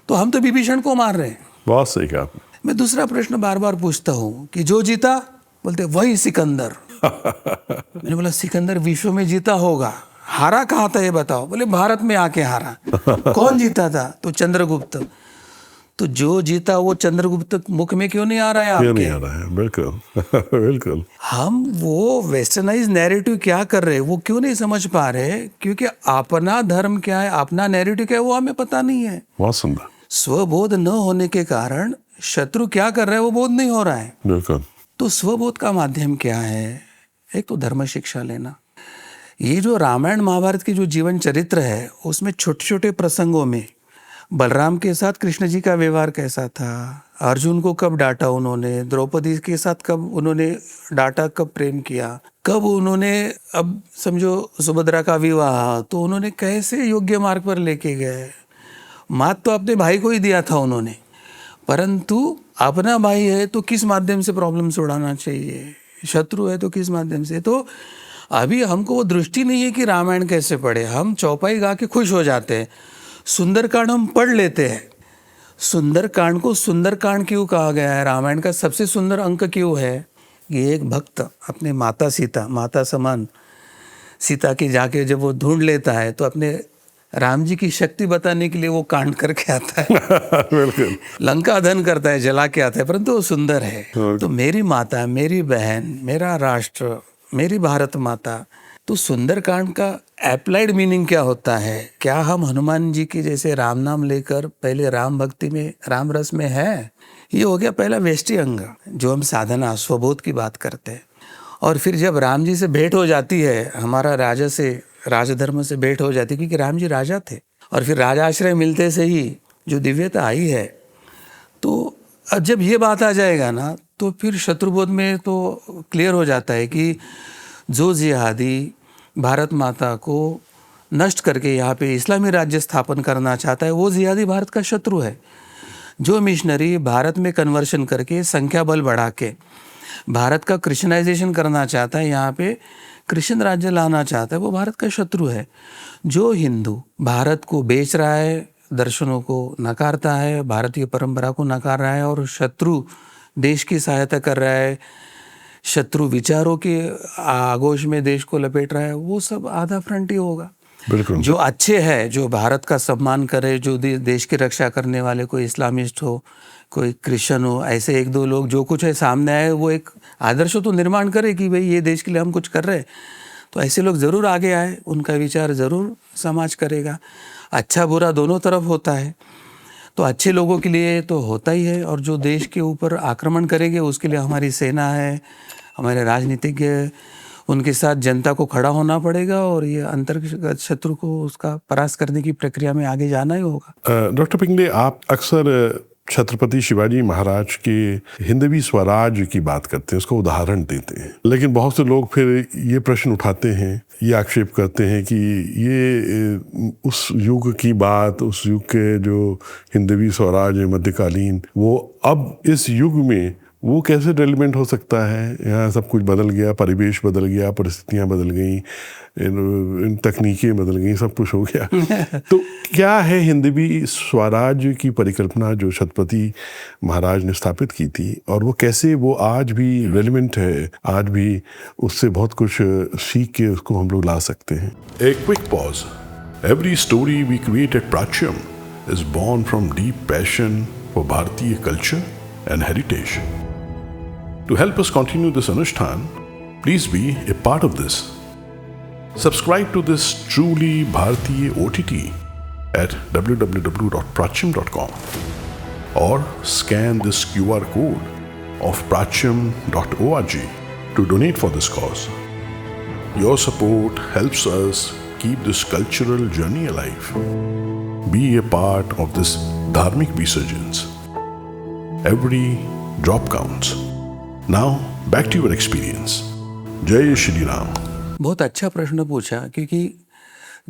तो हम तो विभीषण को मार रहे हैं। बहुत सही कहा आपने। मैं दूसरा प्रश्न बार बार पूछता हूँ कि जो जीता, बोलते वही सिकंदर। मैंने बोला सिकंदर विश्व में जीता होगा, हारा कहाँ था ये बताओ। बोले भारत में आके हारा। कौन जीता था? तो चंद्रगुप्त। तो जो जीता वो चंद्रगुप्त मुख में क्यों नहीं आ रहा है क्यों आपके? नहीं आ रहा है? बिल्कुल बिल्कुल। हम वो वेस्टर्नाइज नैरेटिव क्या कर रहे हैं वो क्यों नहीं समझ पा रहे? क्योंकि अपना धर्म क्या है, अपना नैरेटिव क्या है, वो हमें पता नहीं है। बहुत सुंदर। स्वबोध न होने के कारण शत्रु क्या कर रहा है वो बोध नहीं हो रहा है। बिल्कुल। तो स्वबोध का माध्यम क्या है? एक तो धर्म शिक्षा लेना। ये जो रामायण महाभारत की जो जीवन चरित्र है उसमें छोटे छोटे प्रसंगों में बलराम के साथ कृष्ण जी का व्यवहार कैसा था, अर्जुन को कब डांटा उन्होंने, द्रौपदी के साथ कब उन्होंने डांटा, कब प्रेम किया, कब उन्होंने, अब समझो सुभद्रा का विवाह, तो उन्होंने कैसे योग्य मार्ग पर लेके गए। मात तो अपने भाई को ही दिया था उन्होंने, परंतु अपना भाई है तो किस माध्यम से प्रॉब्लम उड़ाना चाहिए, शत्रु है तो किस माध्यम से। तो अभी हमको वो दृष्टि नहीं है कि रामायण कैसे पढ़े। हम चौपाई गा के खुश हो जाते हैं, सुंदरकांड हम पढ़ लेते हैं। सुंदरकांड को सुंदरकांड क्यों कहा गया है? रामायण का सबसे सुंदर अंक क्यों है? ये एक भक्त अपने माता सीता, माता समान सीता की जाके जब वो ढूंढ लेता है तो अपने राम जी की शक्ति बताने के लिए वो कांड करके आता है। बिल्कुल। लंका दहन करता है, जला के आता है, परंतु वो सुंदर है। तो मेरी माता, मेरी बहन, मेरा राष्ट्र, मेरी भारत माता। तो सुंदरकांड का एप्लाइड मीनिंग क्या होता है? क्या हम हनुमान जी की जैसे राम नाम लेकर पहले राम भक्ति में, राम रस में है? ये हो गया पहला वेष्टि अंग जो हम साधना स्वबोध की बात करते हैं। और फिर जब राम जी से भेंट हो जाती है, हमारा राजा से, राजधर्म से भेंट हो जाती है, क्योंकि राम जी राजा थे, और फिर राजाश्रय मिलते से ही जो दिव्यता आई है, तो जब ये बात आ जाएगा ना तो फिर शत्रुबोध में तो क्लियर हो जाता है कि जो जिहादी भारत माता को नष्ट करके यहाँ पे इस्लामी राज्य स्थापन करना चाहता है वो जिहादी भारत का शत्रु है। जो मिशनरी भारत में कन्वर्शन करके संख्या बल बढ़ा के भारत का क्रिश्चियनाइजेशन करना चाहता है, यहाँ पे क्रिश्चियन राज्य लाना चाहता है, वो भारत का शत्रु है। जो हिंदू भारत को बेच रहा है, दर्शनों को नकारता है, भारतीय परंपरा को नकार रहा है और शत्रु देश की सहायता कर रहा है, शत्रु विचारों के आगोश में देश को लपेट रहा है, वो सब आधा फ्रंट ही होगा। बिल्कुल। जो अच्छे हैं, जो भारत का सम्मान करे, जो देश की रक्षा करने वाले, कोई इस्लामिस्ट हो, कोई क्रिश्चियन हो, ऐसे एक दो लोग जो कुछ है सामने आए, वो एक आदर्श तो निर्माण करे कि भाई ये देश के लिए हम कुछ कर रहे हैं, तो ऐसे लोग ज़रूर आगे आए, उनका विचार ज़रूर समाज करेगा। अच्छा बुरा दोनों तरफ होता है, तो अच्छे लोगों के लिए तो होता ही है, और जो देश के ऊपर आक्रमण करेंगे उसके लिए हमारी सेना है, हमारे राजनीतिज्ञ, उनके साथ जनता को खड़ा होना पड़ेगा और ये अंतर्गत शत्रु को उसका परास्त करने की प्रक्रिया में आगे जाना ही होगा। डॉक्टर पिंगले, आप अक्सर छत्रपति शिवाजी महाराज के हिंदवी स्वराज की बात करते हैं, उसको उदाहरण देते हैं, लेकिन बहुत से लोग फिर ये प्रश्न उठाते हैं, ये आक्षेप करते हैं कि ये उस युग की बात, उस युग के जो हिंदवी स्वराज है मध्यकालीन, वो अब इस युग में वो कैसे रेलिवेंट हो सकता है? यहाँ सब कुछ बदल गया, परिवेश बदल गया, परिस्थितियाँ बदल गई, इन तकनीकें बदल गई, सब कुछ हो गया। तो क्या है हिंदवी स्वराज की परिकल्पना जो छत्रपति महाराज ने स्थापित की थी, और वो कैसे वो आज भी रेलिवेंट है, आज भी उससे बहुत कुछ सीख के उसको हम लोग ला सकते हैं? A quick pause. Every story we create at Prachyam is born from deep passion for Bharatiya culture and heritage. To help us continue this Anushthan, please be a part of this. Subscribe to this truly Bharatiya OTT at www.prachyam.com or scan this QR code of prachyam.org to donate for this cause. Your support helps us keep this cultural journey alive. Be a part of this dharmic resurgence. Every drop counts. Now, back to your experience. Jai Shri Ram. बहुत अच्छा प्रश्न पूछा, क्योंकि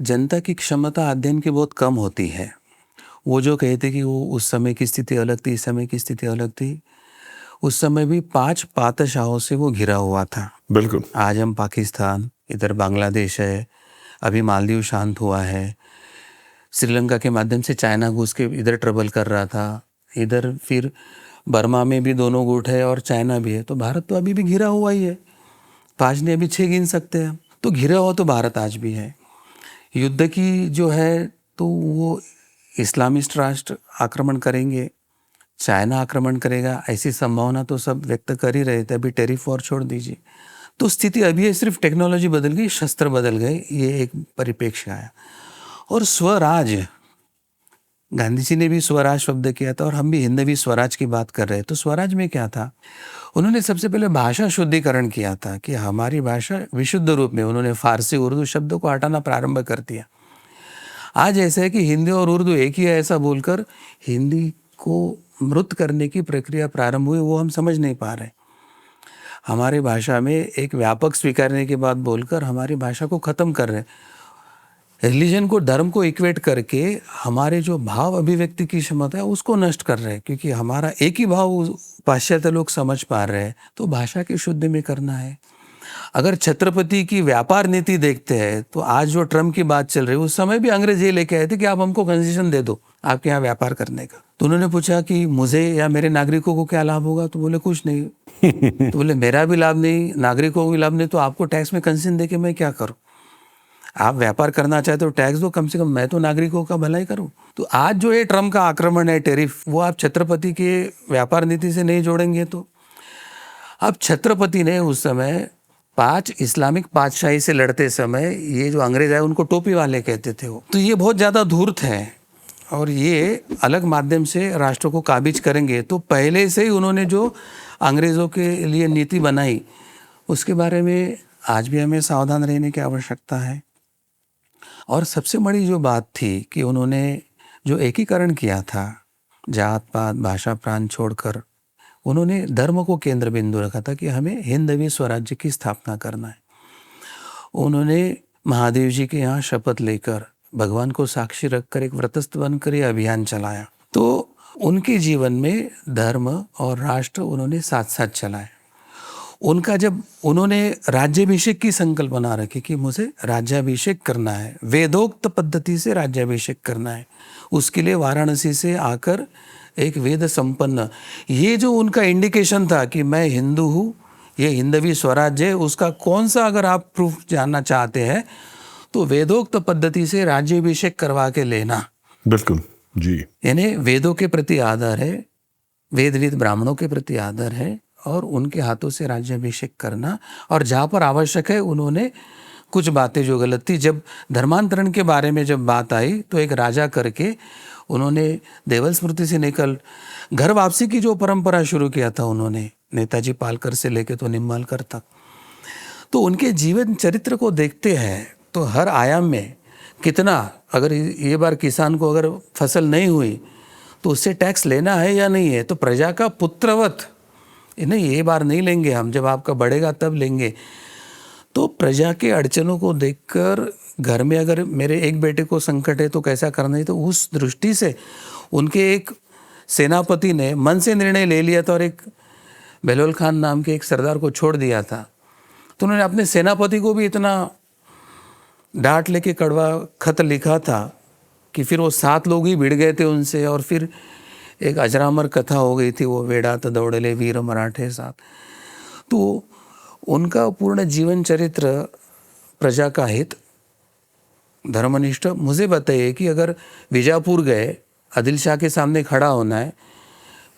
जनता की क्षमता अध्ययन की बहुत कम होती है। वो जो कहते कि वो उस समय की स्थिति अलग थी, इस समय की स्थिति अलग थी, उस समय भी 5 पातशाहों से वो घिरा हुआ था। बिल्कुल। आज हम पाकिस्तान, इधर बांग्लादेश है, अभी मालदीव शांत हुआ है, श्रीलंका के माध्यम से चाइना घुस के इधर ट्रबल कर रहा था, इधर फिर बर्मा में भी दोनों गुट है और चाइना भी है, तो भारत तो अभी भी घिरा हुआ ही है। 5 ने अभी 6 गिन सकते हैं, तो घिरा हुआ तो भारत आज भी है। युद्ध की जो है तो वो इस्लामिस्ट राष्ट्र आक्रमण करेंगे, चाइना आक्रमण करेगा, ऐसी संभावना तो सब व्यक्त कर ही रहे थे। अभी टेरिफ वॉर छोड़ दीजिए, तो स्थिति अभी है, सिर्फ टेक्नोलॉजी बदल गई, शस्त्र बदल गए, ये एक परिप्रेक्ष्य आया। और स्वराज, गांधी जी ने भी स्वराज शब्द किया था और हम भी हिंदवी स्वराज की बात कर रहे हैं। तो स्वराज में क्या था? उन्होंने सबसे पहले भाषा शुद्धिकरण किया था कि हमारी भाषा विशुद्ध रूप में, उन्होंने फारसी उर्दू शब्दों को हटाना प्रारंभ कर दिया। आज ऐसा है कि हिंदी और उर्दू एक ही है ऐसा बोलकर हिंदी को मृत करने की प्रक्रिया प्रारंभ हुई, वो हम समझ नहीं पा रहे। हमारी भाषा में एक व्यापक स्वीकारने की बात बोलकर हमारी भाषा को ख़त्म कर रहे। रिलीजन को, धर्म को इक्वेट करके हमारे जो भाव अभिव्यक्ति की क्षमता है उसको नष्ट कर रहे हैं, क्योंकि हमारा एक ही भाव पाश्चात्य लोग समझ पा रहे हैं। तो भाषा की शुद्धि में करना है। अगर छत्रपति की व्यापार नीति देखते हैं तो आज जो ट्रम्प की बात चल रही है, उस समय भी अंग्रेज ये लेके आए थे कि आप हमको कंसेशन दे दो आपके यहाँ व्यापार करने का। तो उन्होंने पूछा कि मुझे या मेरे नागरिकों को क्या लाभ होगा? तो बोले कुछ नहीं। तो बोले मेरा भी लाभ नहीं, नागरिकों को भी लाभ नहीं, तो आपको टैक्स में कंसेशन दे के मैं क्या करूँ? आप व्यापार करना चाहते हो टैक्स दो, कम से कम मैं तो नागरिकों का भलाई करूं। तो आज जो ये ट्रम्प का आक्रमण है, टेरिफ, वो आप छत्रपति के व्यापार नीति से नहीं जोड़ेंगे। तो अब छत्रपति ने उस समय 5 इस्लामिक पातशाही से लड़ते समय ये जो अंग्रेज आए उनको टोपी वाले कहते थे वो। तो ये बहुत ज़्यादा धूर्त है और ये अलग माध्यम से राष्ट्र को काबिज करेंगे। तो पहले से ही उन्होंने जो अंग्रेज़ों के लिए नीति बनाई उसके बारे में आज भी हमें सावधान रहने की आवश्यकता है। और सबसे बड़ी जो बात थी कि उन्होंने जो एकीकरण किया था, जात पात भाषा प्रांत छोड़कर, उन्होंने धर्म को केंद्र बिंदु रखा था कि हमें हिंदवी स्वराज्य की स्थापना करना है। उन्होंने महादेव जी के यहाँ शपथ लेकर भगवान को साक्षी रखकर एक व्रतस्थ बनकर ये अभियान चलाया। तो उनके जीवन में धर्म और राष्ट्र उन्होंने साथ साथ चलाए। उनका जब उन्होंने राज्याभिषेक की संकल्पना रखी कि मुझे राज्याभिषेक करना है, वेदोक्त पद्धति से राज्याभिषेक करना है, उसके लिए वाराणसी से आकर एक वेद संपन्न, ये जो उनका इंडिकेशन था कि मैं हिंदू हूँ, ये हिंदवी स्वराज्य है, उसका कौन सा अगर आप प्रूफ जानना चाहते हैं तो वेदोक्त पद्धति से राज्याभिषेक करवा के लेना। बिल्कुल जी। यानी वेदों के प्रति आदर है, वेदविद ब्राह्मणों के प्रति आदर है और उनके हाथों से राज्याभिषेक करना। और जहाँ पर आवश्यक है उन्होंने कुछ बातें जो गलत थी, जब धर्मांतरण के बारे में जब बात आई तो एक राजा करके उन्होंने देवल स्मृति से निकल घर वापसी की जो परंपरा शुरू किया था उन्होंने, नेताजी पालकर से लेके तो निम्बालकर तक। तो उनके जीवन चरित्र को देखते हैं तो हर आयाम में कितना, अगर ये बार किसान को अगर फसल नहीं हुई तो उससे टैक्स लेना है या नहीं है, तो प्रजा का पुत्रवत, नहीं ये बार नहीं लेंगे हम, जब आपका बढ़ेगा तब लेंगे। तो प्रजा के अड़चनों को देखकर घर में अगर मेरे एक बेटे को संकट है तो कैसा करना है, तो उस दृष्टि से उनके एक सेनापति ने मन से निर्णय ले लिया था और एक बेलोल खान नाम के एक सरदार को छोड़ दिया था। तो उन्होंने अपने सेनापति को भी इतना डांट लेके कड़वा खत लिखा था कि फिर वो 7 लोग ही भिड़ गए थे उनसे और फिर एक अजरामर कथा हो गई थी, वो वेड़ात दौड़ले वीर मराठे साथ। तो उनका पूर्ण जीवन चरित्र, प्रजा का हित, धर्मनिष्ठ। मुझे बताइए कि अगर बीजापुर गए, आदिल शाह के सामने खड़ा होना है,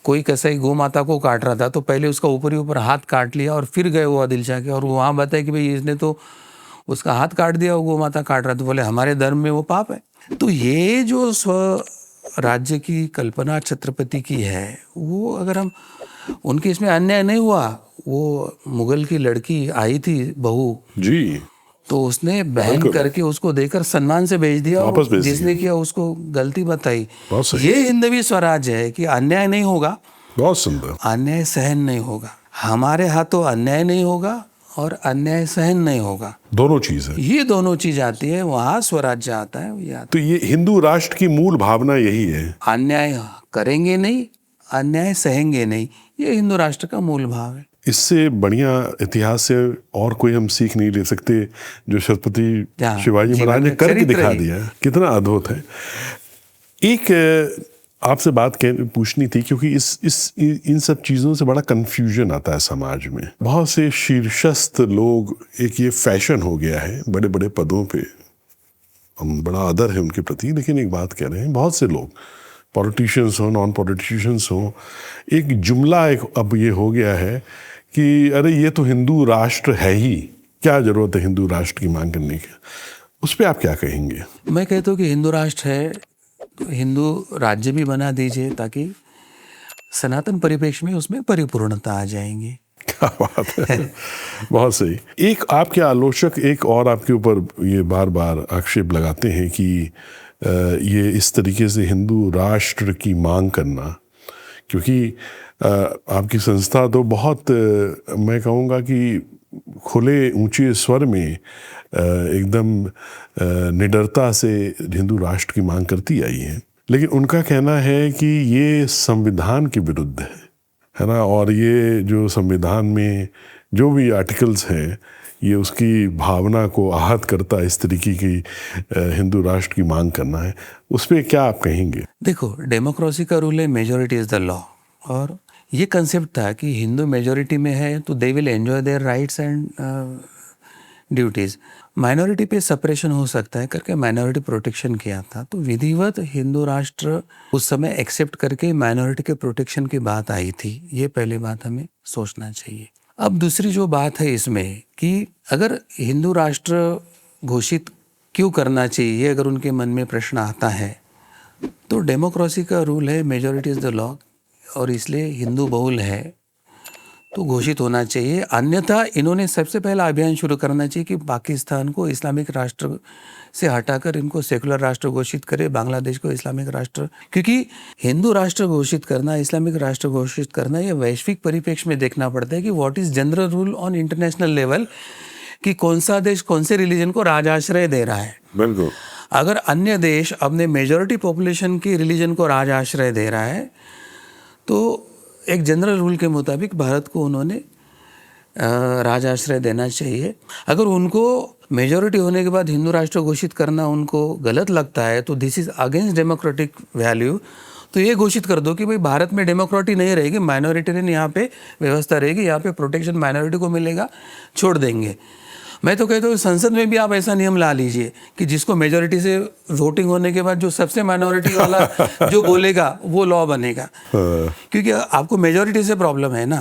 कोई कसाई गौ माता को काट रहा था तो पहले उसका ऊपर ही ऊपर हाथ काट लिया और फिर गए वो आदिल शाह के, और वो वहाँ बताए कि भाई इसने तो उसका हाथ काट दिया, वो गौ माता काट रहा था। बोले हमारे धर्म में वो पाप है। तो ये जो स्व राज्य की कल्पना छत्रपति की है, वो अगर हम उनके इसमें अन्याय नहीं हुआ। वो मुगल की लड़की आई थी बहू जी, तो उसने बैन बिल्कुल। करके उसको देकर सम्मान से भेज दिया, वापस भेज जिसने दिया। किया उसको गलती बताई। बहुत सही। ये हिंदवी स्वराज है कि अन्याय नहीं होगा, बहुत सुंदर। अन्याय सहन नहीं होगा। हमारे हाथों अन्याय नहीं होगा और अन्याय सहन नहीं होगा। दोनों चीज है। ये दोनों चीज आती है, वहां स्वराज्य आता है। ये आता तो ये हिंदू राष्ट्र की मूल भावना यही है। है। अन्याय करेंगे नहीं, अन्याय सहेंगे नहीं, ये हिंदू राष्ट्र का मूल भाव है। इससे बढ़िया इतिहास से और कोई हम सीख नहीं ले सकते जो छत्रपति हाँ, शिवाजी जीवन महाराज ने में करके चरित्र दिखा ही। दिया। कितना अद्भुत है। एक आपसे बात पूछनी थी, क्योंकि इन सब चीज़ों से बड़ा कंफ्यूजन आता है समाज में। बहुत से शीर्षस्थ लोग, एक ये फैशन हो गया है बड़े बड़े पदों पे, हम बड़ा आदर है उनके प्रति, लेकिन एक बात कह रहे हैं, बहुत से लोग पॉलिटिशियंस हो, नॉन पॉलिटिशियंस हो, एक जुमला एक अब ये हो गया है कि अरे ये तो हिंदू राष्ट्र है ही, क्या जरूरत है हिंदू राष्ट्र की मांग करने की। उस पर आप क्या कहेंगे? मैं कहता हूँ कि हिंदू राष्ट्र है तो हिंदू राज्य भी बना दीजिए, ताकि सनातन परिप्रेक्ष्य में उसमें परिपूर्णता आ जाएंगी। क्या बात है। बहुत सही। एक आपके आलोचक एक और आपके ऊपर ये बार बार आक्षेप लगाते हैं कि ये इस तरीके से हिंदू राष्ट्र की मांग करना, क्योंकि आपकी संस्था तो बहुत मैं कहूँगा कि खुले ऊंचे स्वर में एकदम निडरता से हिंदू राष्ट्र की मांग करती आई है, लेकिन उनका कहना है कि ये संविधान के विरुद्ध है ना, और ये जो संविधान में जो भी आर्टिकल्स हैं ये उसकी भावना को आहत करता है, इस तरीके की हिंदू राष्ट्र की मांग करना है। उस पर क्या आप कहेंगे? देखो, डेमोक्रेसी का रूल है मेजॉरिटी इज द लॉ, और ये कंसेप्ट था कि हिंदू मेजॉरिटी में है तो they will enjoy their rights and duties. Minority पे सपरेशन हो सकता है करके माइनॉरिटी प्रोटेक्शन किया था। तो विधिवत हिंदू राष्ट्र उस समय एक्सेप्ट करके माइनॉरिटी के प्रोटेक्शन की बात आई थी। ये पहली बात हमें सोचना चाहिए। अब दूसरी जो बात है इसमें कि अगर हिंदू राष्ट्र घोषित क्यों करना चाहिए, अगर उनके मन में प्रश्न आता है, तो डेमोक्रेसी का रूल है मेजॉरिटी इज द लॉ, और इसलिए हिंदू बहुल है तो घोषित होना चाहिए। अन्यथा इन्होंने सबसे पहला अभियान शुरू करना चाहिए कि पाकिस्तान को इस्लामिक राष्ट्र से हटाकर इनको सेकुलर राष्ट्र घोषित करे, बांग्लादेश को इस्लामिक राष्ट्र, क्योंकि हिंदू राष्ट्र घोषित करना, इस्लामिक राष्ट्र घोषित करना, ये वैश्विक परिप्रेक्ष्य में देखना पड़ता है कि what is general rule on international level, कि कौन सा देश कौन से रिलीजन को राजाश्रय दे रहा है। बिल्कुल। अगर अन्य देश अपने मेजॉरिटी पॉपुलेशन की रिलीजन को राजाश्रय दे रहा है तो एक जनरल रूल के मुताबिक भारत को उन्होंने राजाश्रय देना चाहिए। अगर उनको मेजॉरिटी होने के बाद हिंदू राष्ट्र घोषित करना उनको गलत लगता है तो this is against democratic value, तो ये घोषित कर दो कि भाई भारत में डेमोक्रेटी नहीं रहेगी, माइनॉरिटेरियन यहाँ पे व्यवस्था रहेगी, यहाँ पे प्रोटेक्शन माइनॉरिटी को मिलेगा, छोड़ देंगे। मैं तो कहता हूँ संसद में भी आप ऐसा नियम ला लीजिए कि जिसको मेजॉरिटी से वोटिंग होने के बाद जो सबसे माइनॉरिटी वाला जो बोलेगा वो लॉ बनेगा, क्योंकि आपको मेजॉरिटी से प्रॉब्लम है ना।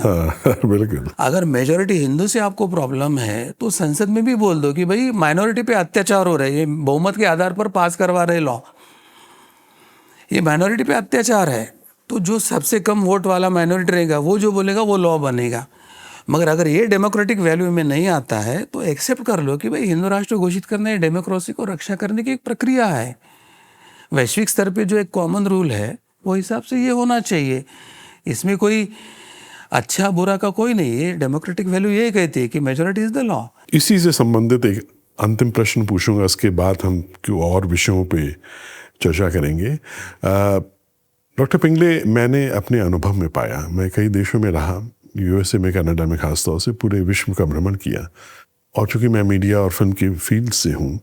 बिल्कुल। अगर मेजॉरिटी हिंदू से आपको प्रॉब्लम है तो संसद में भी बोल दो कि भाई माइनॉरिटी पे अत्याचार हो रहा है, ये बहुमत के आधार पर पास करवा रहे लॉ, ये माइनॉरिटी पे अत्याचार है, तो जो सबसे कम वोट वाला माइनॉरिटी रहेगा वो जो बोलेगा वो लॉ बनेगा। मगर अगर ये डेमोक्रेटिक वैल्यू में नहीं आता है तो एक्सेप्ट कर लो कि भाई हिंदू राष्ट्र घोषित करना है डेमोक्रेसी को रक्षा करने की एक प्रक्रिया है। वैश्विक स्तर पे जो एक कॉमन रूल है वो हिसाब से ये होना चाहिए। इसमें कोई अच्छा बुरा का कोई नहीं है। डेमोक्रेटिक वैल्यू ये कहती है कि मेजॉरिटी इज द लॉ। इसी से संबंधित एक अंतिम प्रश्न पूछूंगा, इसके बाद हम क्यों और विषयों पे चर्चा करेंगे। डॉक्टर पिंगले, मैंने अपने अनुभव में पाया, मैं कई देशों में रहा, यूएसए में, कनाडा में, खासतौर से पूरे विश्व का भ्रमण किया, और चूंकि मैं मीडिया और फिल्म की फील्ड से हूँ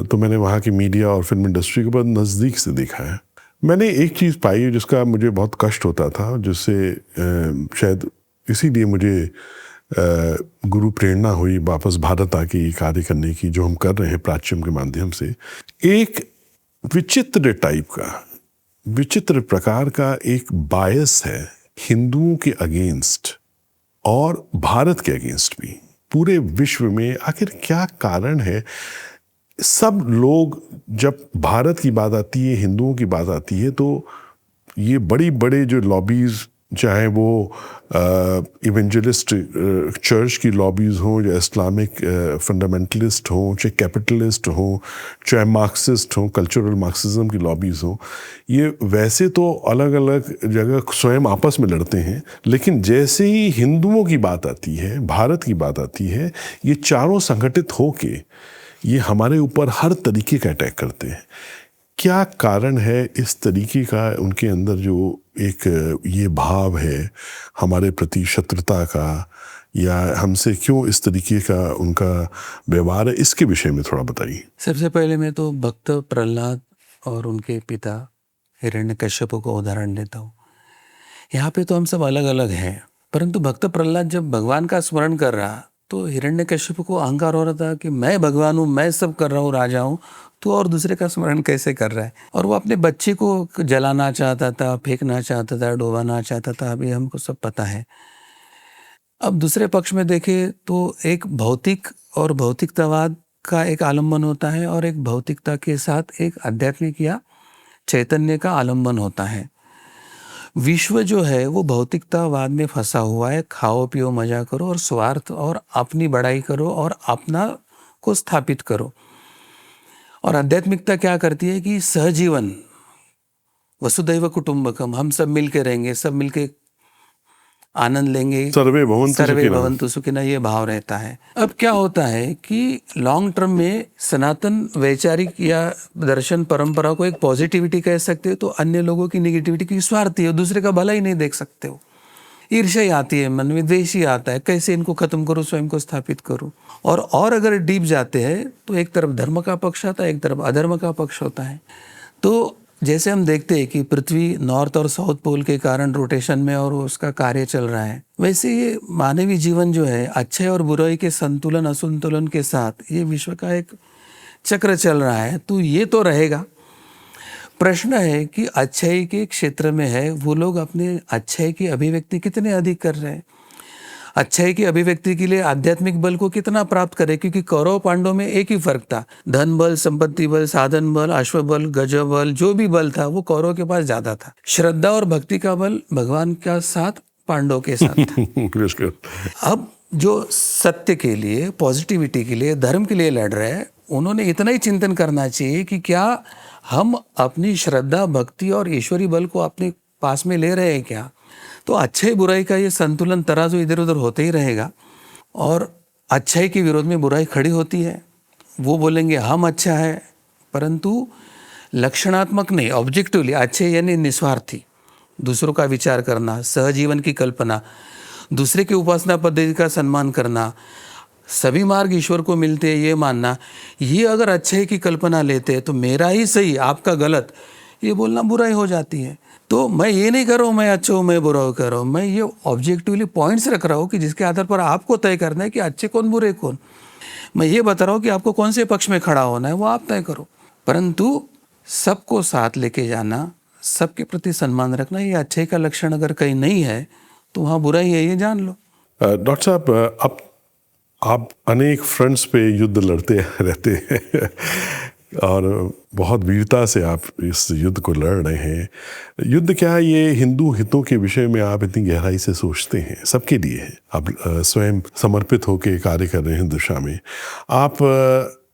तो मैंने वहाँ की मीडिया और फिल्म इंडस्ट्री को बहुत नज़दीक से देखा है। मैंने एक चीज़ पाई जिसका मुझे बहुत कष्ट होता था, जिससे शायद इसीलिए मुझे गुरु प्रेरणा हुई वापस भारत आके ये कार्य करने की जो हम कर रहे हैं प्राच्यम के माध्यम से। एक विचित्र टाइप का, विचित्र प्रकार का एक बायस है हिंदुओं के अगेंस्ट और भारत के अगेंस्ट भी पूरे विश्व में। आखिर क्या कारण है? सब लोग जब भारत की बात आती है, हिंदुओं की बात आती है, तो ये बड़ी बड़े जो लॉबीज चाहे वो इवेंजलिस्ट चर्च की लॉबीज़ हों, या इस्लामिक फंडामेंटलिस्ट हों, चाहे कैपिटलिस्ट हों, चाहे मार्क्सिस्ट हों, कल्चरल मार्क्सिज्म की लॉबीज़ हों, ये वैसे तो अलग अलग जगह स्वयं आपस में लड़ते हैं, लेकिन जैसे ही हिंदुओं की बात आती है, भारत की बात आती है, ये चारों संगठित होके ये हमारे ऊपर हर तरीके का अटैक करते हैं। क्या कारण है इस तरीके का उनके अंदर जो एक ये भाव है हमारे प्रति शत्रुता का, या हमसे क्यों इस तरीके का उनका व्यवहार है, इसके विषय में थोड़ा बताइए। सबसे पहले मैं तो भक्त प्रहलाद और उनके पिता हिरण्यकश्यप को उदाहरण देता हूँ। यहाँ पे तो हम सब अलग अलग हैं, परंतु भक्त प्रहलाद जब भगवान का स्मरण कर रहा तो हिरण्यकश्यप को अहंकार हो रहा था कि मैं भगवान हूँ, मैं सब कर रहा हूँ, राजा हूँ, तो और दूसरे का स्मरण कैसे कर रहा है। और वो अपने बच्चे को जलाना चाहता था, फेंकना चाहता था, डुबाना चाहता था, अभी हमको सब पता है। अब दूसरे पक्ष में देखें तो एक भौतिक और भौतिकतावाद का एक आलम्बन होता है, और एक भौतिकता के साथ एक आध्यात्मिक या चैतन्य का आलम्बन होता है। विश्व जो है वो भौतिकतावाद में फंसा हुआ है। खाओ पियो मजा करो और स्वार्थ और अपनी बड़ाई करो और अपना को स्थापित करो। और आध्यात्मिकता क्या करती है कि सहजीवन, वसुधैव कुटुंबकम, हम सब मिलके रहेंगे, सब मिलके आनंद लेंगे, सर्वे भवन्तु सुखिनः, ये भाव रहता है। अब क्या होता है कि लॉन्ग टर्म में सनातन वैचारिक या दर्शन परंपरा को एक पॉजिटिविटी कह सकते हो, तो अन्य लोगों की निगेटिविटी की स्वार्थी है, दूसरे का भला ही नहीं देख सकते हो। ईर्ष्या आती है मन में, द्वेष ही आता है, कैसे इनको खत्म करो, स्वयं को स्थापित करो। और अगर डीप जाते हैं तो एक तरफ धर्म का पक्ष आता है, एक तरफ अधर्म का पक्ष होता है। तो जैसे हम देखते हैं कि पृथ्वी नॉर्थ और साउथ पोल के कारण रोटेशन में और उसका कार्य चल रहा है, वैसे ये मानवीय जीवन जो है अच्छे और बुराई के संतुलन असंतुलन के साथ ये विश्व का एक चक्र चल रहा है। तो ये तो रहेगा। प्रश्न है कि अच्छाई के क्षेत्र में है, वो लोग अपने अच्छाई की अभिव्यक्ति कितने अधिक कर रहे हैं, अच्छाई की अभिव्यक्ति के लिए आध्यात्मिक बल को कितना प्राप्त करें। क्योंकि कौरव पांडव में एक ही फर्क था, धन बल, संपत्ति बल, साधन बल, अश्व बल, गज बल, जो भी बल था वो कौरव के पास ज्यादा था। श्रद्धा और भक्ति का बल भगवान का साथ पांडव के साथ था। अब जो सत्य के लिए, पॉजिटिविटी के लिए, धर्म के लिए लड़ रहे हैं, उन्होंने इतना ही चिंतन करना चाहिए कि क्या हम अपनी श्रद्धा, भक्ति और ईश्वरी बल को अपने पास में ले रहे हैं क्या। तो अच्छाई बुराई का ये संतुलन तराजू इधर उधर होते ही रहेगा, और अच्छाई के विरोध में बुराई खड़ी होती है। वो बोलेंगे हम अच्छा है, परंतु लक्षणात्मक नहीं, ऑब्जेक्टिवली अच्छे यानी निस्वार्थी, दूसरों का विचार करना, सहजीवन की कल्पना, दूसरे की उपासना पद्धति का सम्मान करना, सभी मार्ग ईश्वर को मिलते हैं ये मानना, ये अगर अच्छे की कल्पना लेते हैं तो मेरा ही सही आपका गलत, ये बोलना बुराई हो जाती है। तो मैं ये नहीं कर रहा हूँ मैं अच्छा हूँ मैं बुरा कर रहा हूँ, मैं ये ऑब्जेक्टिवली पॉइंट्स रख रहा हूँ कि जिसके आधार पर आपको तय करना है कि अच्छे कौन बुरे कौन। मैं ये बता रहा हूँ कि आपको कौन से पक्ष में खड़ा होना है, वो आप तय करो। परंतु सबको साथ लेके जाना, सबके प्रति सम्मान रखना, ये अच्छे का लक्षण अगर कहीं नहीं है तो वहाँ बुराई है, ये जान लो। डॉक्टर साहब, अब आप अनेक फ्रंट्स पे युद्ध लड़ते रहते हैं और बहुत वीरता से आप इस युद्ध को लड़ रहे हैं। युद्ध क्या है, ये हिंदू हितों के विषय में आप इतनी गहराई से सोचते हैं, सबके लिए है, आप स्वयं समर्पित होकर कार्य कर रहे हैं दिशा में। आप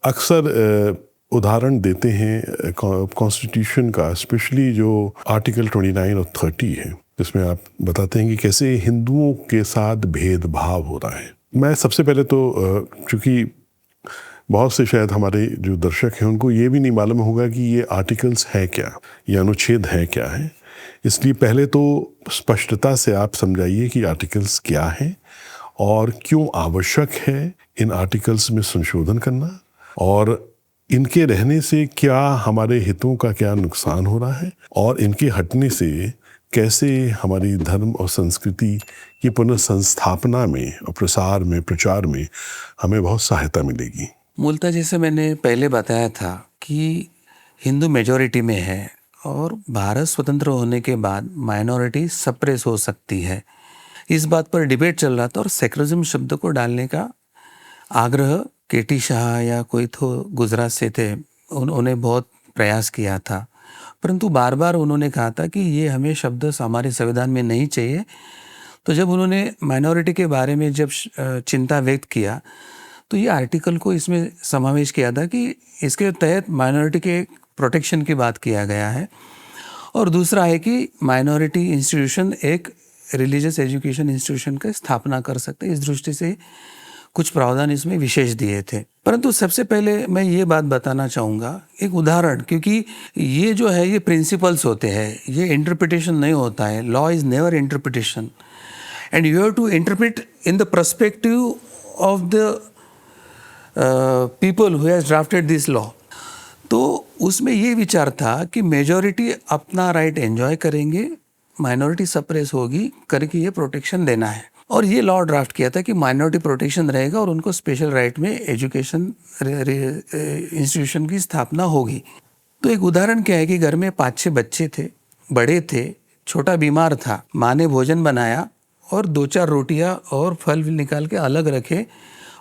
अक्सर उदाहरण देते हैं कॉन्स्टिट्यूशन का, स्पेशली जो आर्टिकल 29 और 30 है, जिसमें आप बताते हैं कि कैसे हिंदुओं के साथ भेदभाव हो रहा है। मैं सबसे पहले तो चूँकि बहुत से शायद हमारे जो दर्शक हैं उनको ये भी नहीं मालूम होगा कि ये आर्टिकल्स है क्या, ये अनुच्छेद है क्या है, इसलिए पहले तो स्पष्टता से आप समझाइए कि आर्टिकल्स क्या है और क्यों आवश्यक है इन आर्टिकल्स में संशोधन करना, और इनके रहने से क्या हमारे हितों का क्या नुकसान हो रहा है, और इनके हटने से कैसे हमारी धर्म और संस्कृति की पुनर्संस्थापना में और प्रसार में, प्रचार में हमें बहुत सहायता मिलेगी। मूलतः जैसे मैंने पहले बताया था कि हिंदू मेजॉरिटी में है और भारत स्वतंत्र होने के बाद माइनॉरिटी सप्रेस हो सकती है, इस बात पर डिबेट चल रहा था। और सेक्युलरिज्म शब्द को डालने का आग्रह केटी शाह या कोई तो गुजरात से थे, उन्होंने बहुत प्रयास किया था। परंतु बार बार उन्होंने कहा था कि ये हमें शब्द हमारे संविधान में नहीं चाहिए। तो जब उन्होंने माइनॉरिटी के बारे में जब चिंता व्यक्त किया तो ये आर्टिकल को इसमें समावेश किया था कि इसके तहत माइनॉरिटी के प्रोटेक्शन की बात किया गया है। और दूसरा है कि माइनॉरिटी इंस्टीट्यूशन एक रिलीजियस एजुकेशन इंस्टीट्यूशन का स्थापना कर सकते हैं। इस दृष्टि से कुछ प्रावधान इसमें विशेष दिए थे। परंतु सबसे पहले मैं ये बात बताना चाहूँगा, एक उदाहरण, क्योंकि ये जो है ये प्रिंसिपल्स होते हैं, ये इंटरप्रिटेशन नहीं होता है। Law is never interpretation and you have to interpret in the perspective of the people who has drafted this law. तो उसमें ये विचार था कि मेजॉरिटी अपना राइट एंजॉय करेंगे, माइनॉरिटी सप्रेस होगी करके ये प्रोटेक्शन देना है। और ये लॉ ड्राफ्ट किया था कि माइनॉरिटी प्रोटेक्शन रहेगा और उनको स्पेशल राइट में एजुकेशन इंस्टीट्यूशन की स्थापना होगी। तो एक उदाहरण क्या है कि घर में 5-6 बच्चे थे, बड़े थे, छोटा बीमार था, माँ ने भोजन बनाया और 2-4 रोटियां और फल निकाल के अलग रखे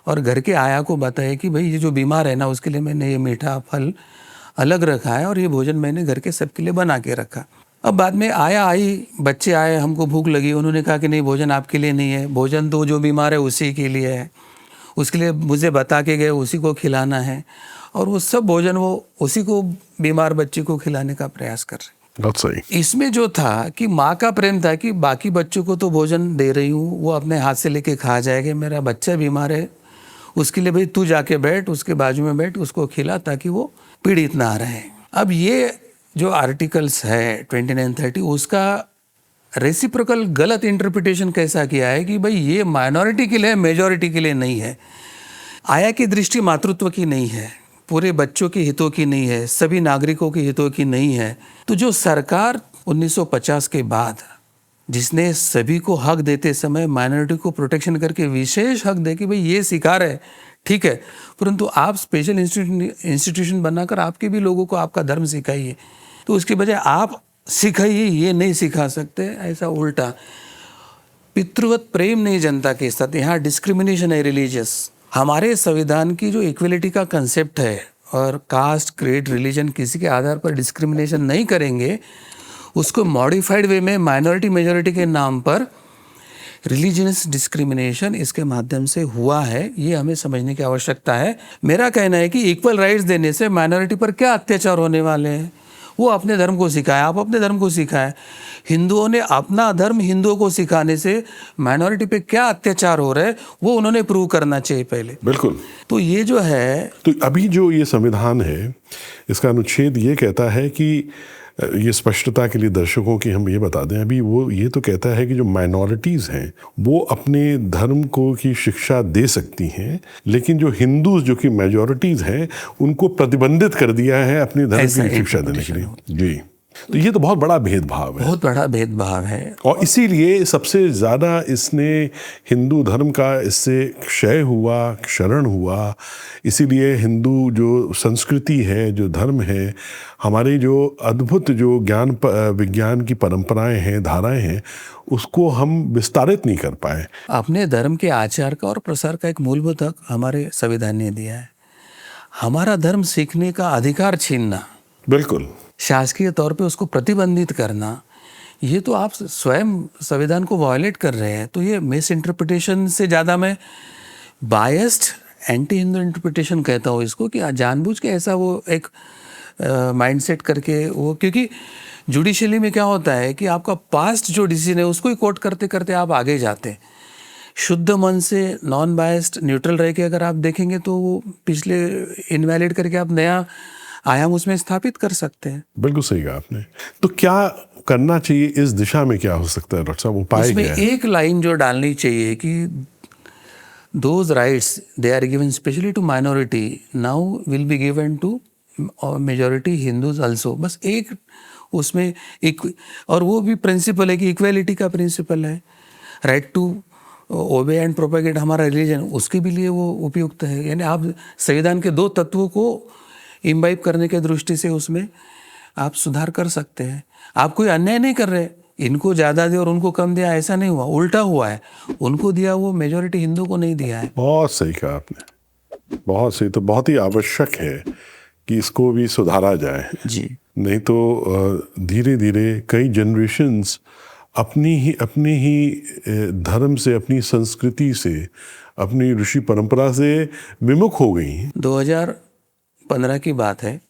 और घर के आया को बताया कि भाई ये जो बीमार है ना उसके लिए मैंने ये मीठा फल अलग रखा है और ये भोजन मैंने घर के सबके लिए बना के रखा। अब बाद में बच्चे आए, हमको भूख लगी, उन्होंने कहा कि नहीं भोजन आपके लिए नहीं है, भोजन तो जो बीमार है उसी के लिए है, उसके लिए मुझे बता के गए उसी को खिलाना है। और वो सब भोजन वो उसी को बीमार बच्चे को खिलाने का प्रयास कर रहे। बहुत सही। इसमें जो था कि माँ का प्रेम था कि बाकी बच्चों को तो भोजन दे रही हूँ, वो अपने हाथ से लेके खा जाएगा, मेरा बच्चा बीमार है उसके लिए भाई तू जाके बैठ, उसके बाजू में बैठ, उसको खिला ताकि वो पीड़ित ना रहे। अब ये जो आर्टिकल्स है 29-30 उसका रेसिप्रोकल गलत इंटरप्रिटेशन कैसा किया है कि भाई ये माइनॉरिटी के लिए मेजॉरिटी के लिए नहीं है। आया की दृष्टि मातृत्व की नहीं है, पूरे बच्चों के हितों की नहीं है, सभी नागरिकों के हितों की नहीं है। तो जो सरकार 1950 के बाद जिसने सभी को हक देते समय माइनॉरिटी को प्रोटेक्शन करके विशेष हक दे कि भाई ये शिकार है, ठीक है, परंतु आप स्पेशल इंस्टीट्यूशन बनाकर आपके भी लोगों को आपका धर्म सिखाइए, तो उसके बजाय आप सिखाइए ये नहीं सिखा सकते, ऐसा उल्टा पितृवत प्रेम नहीं जनता के साथ, यहाँ डिस्क्रिमिनेशन है रिलीजियस। हमारे संविधान की जो इक्वलिटी का कंसेप्ट है और कास्ट, क्रेड, रिलीजन किसी के आधार पर डिस्क्रिमिनेशन नहीं करेंगे, उसको मॉडिफाइड वे में माइनॉरिटी मेजॉरिटी के नाम पर रिलीजियस डिस्क्रिमिनेशन इसके माध्यम से हुआ है, ये हमें समझने की आवश्यकता है। मेरा कहना है कि इक्वल राइट्स देने से माइनॉरिटी पर क्या अत्याचार होने वाले हैं, वो अपने धर्म को सिखाया, आप अपने धर्म को सिखाए। हिंदुओं ने अपना धर्म हिंदुओं को सिखाने से माइनॉरिटी पे क्या अत्याचार हो रहा है वो उन्होंने प्रूव करना चाहिए पहले। बिल्कुल। तो ये जो है, तो अभी जो ये संविधान है इसका अनुच्छेद ये कहता है कि ये स्पष्टता के लिए दर्शकों की हम ये बता दें, अभी वो ये तो कहता है कि जो माइनॉरिटीज़ हैं वो अपने धर्म को की शिक्षा दे सकती हैं, लेकिन जो हिंदूज जो कि मेजॉरिटीज़ हैं उनको प्रतिबंधित कर दिया है अपने धर्म की शिक्षा देने के लिए। जी, तो ये तो बहुत बड़ा भेदभाव है, बहुत बड़ा भेदभाव है। और इसीलिए सबसे ज़्यादा इसने हिंदू धर्म का इससे क्षय हुआ, क्षरण हुआ। इसीलिए हिंदू जो संस्कृति है, जो धर्म है, हमारे जो अद्भुत जो विज्ञान की परंपराएं हैं, धाराएं हैं, उसको हम विस्तारित नहीं कर पाए। अपने धर्म के आचार का और प्रसार का एक मूलभूत हक हमारे संविधान ने दिया है। हमारा धर्म सीखने का अधिकार छीनना, बिल्कुल, शासकीय तौर पे उसको प्रतिबंधित करना, ये तो आप स्वयं संविधान को वायलेट कर रहे हैं। तो ये मिस इंटरप्रिटेशन से ज़्यादा मैं बायस्ड एंटी हिंदू इंटरप्रिटेशन कहता हूँ इसको, कि जानबूझ के ऐसा वो एक माइंडसेट करके वो, क्योंकि जुडिशली में क्या होता है कि आपका पास्ट जो डिसीजन है उसको ही कोट करते करते आप आगे जाते हैं। शुद्ध मन से नॉन बायस्ड न्यूट्रल रह के अगर आप देखेंगे तो वो पिछले इनवैलिड करके आप नया आयाम उसमें स्थापित कर सकते हैं। बिल्कुल सही कहा आपने। तो क्या करना चाहिए इस दिशा में, क्या हो सकता है डॉक्टर साहब, उपाय क्या है? इसमें एक लाइन जो डालनी चाहिए कि those rights they are given specially to minority now will be given to majority Hindus also. बस एक उसमें एक, और वो भी प्रिंसिपल है कि इक्वेलिटी का प्रिंसिपल है, right to obey and propagate हमारा रिलीजन, उसके भी लिए वो उपयुक्त है। यानी आप संविधान के 2 तत्वों को इम्बाइब करने के दृष्टि से उसमें आप सुधार कर सकते हैं। आप कोई अन्याय नहीं कर रहे, इनको ज़्यादा दिया और उनको कम दिया, ऐसा नहीं हुआ, उल्टा हुआ है। उनको दिया वो मेजॉरिटी हिंदू को नहीं दिया है। बहुत सही कहा आपने, बहुत सही। तो बहुत ही आवश्यक है कि इसको भी सुधारा जाए। जी। नहीं तो धीरे धीरे कई जनरेशन्स अपनी ही धर्म से, अपनी संस्कृति से, अपनी ऋषि परंपरा से विमुख हो गई हैं। 2015 की बात है,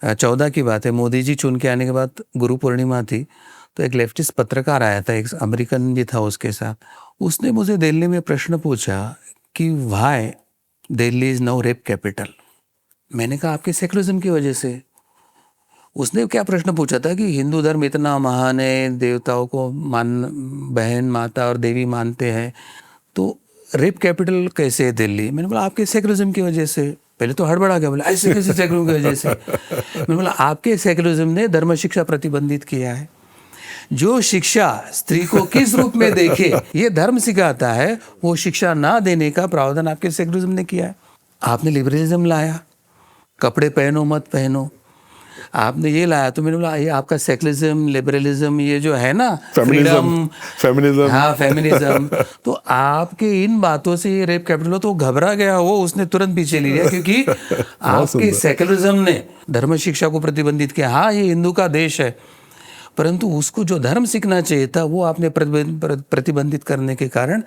14 की बात है, मोदी जी चुन के आने के बाद गुरु पूर्णिमा थी, तो एक लेफ्टिस्ट पत्रकार आया था, एक अमेरिकन भी था उसके साथ। उसने मुझे दिल्ली में प्रश्न पूछा कि why Delhi is now rape capital. मैंने कहा आपके सेकुलरिज्म की वजह से। उसने क्या प्रश्न पूछा था कि हिंदू धर्म इतना महान है, देवताओं को बहन, माता और देवी मानते हैं, तो रेप कैपिटल कैसे है दिल्ली? मैंने बोला आपके सेकुलरिज्म की वजह से। पहले तो हड़बड़ा गया, बोला ऐसे कैसे सेकुलरिज्म की वजह से? मैंने बोला आपके सेकुलरिज्म ने धर्म शिक्षा प्रतिबंधित किया है। जो शिक्षा स्त्री को किस रूप में देखे ये धर्म सिखाता है, वो शिक्षा ना देने का प्रावधान आपके सेकुलरिज्म ने किया है। आपने लिबरलिज्म लाया, कपड़े पहनो मत पहनो, आपने ये लाया, तो मैंने बोला ये आपका सेकुलरिज्म, लिबरलिज्म, ये जो है ना, फेमिनिज्म, हाँ फेमिनिज्म, तो आपके इन बातों से ये रेप कैपिटल हो, तो घबरा गया वो, उसने तुरंत पीछे ले लिया, क्योंकि आपके सेकुलरिज्म ने धर्म शिक्षा को प्रतिबंधित किया। हाँ ये हिंदू का देश है, परंतु उसको जो धर्म सीखना चाहिए था वो आपने प्रतिबंधित करने के कारण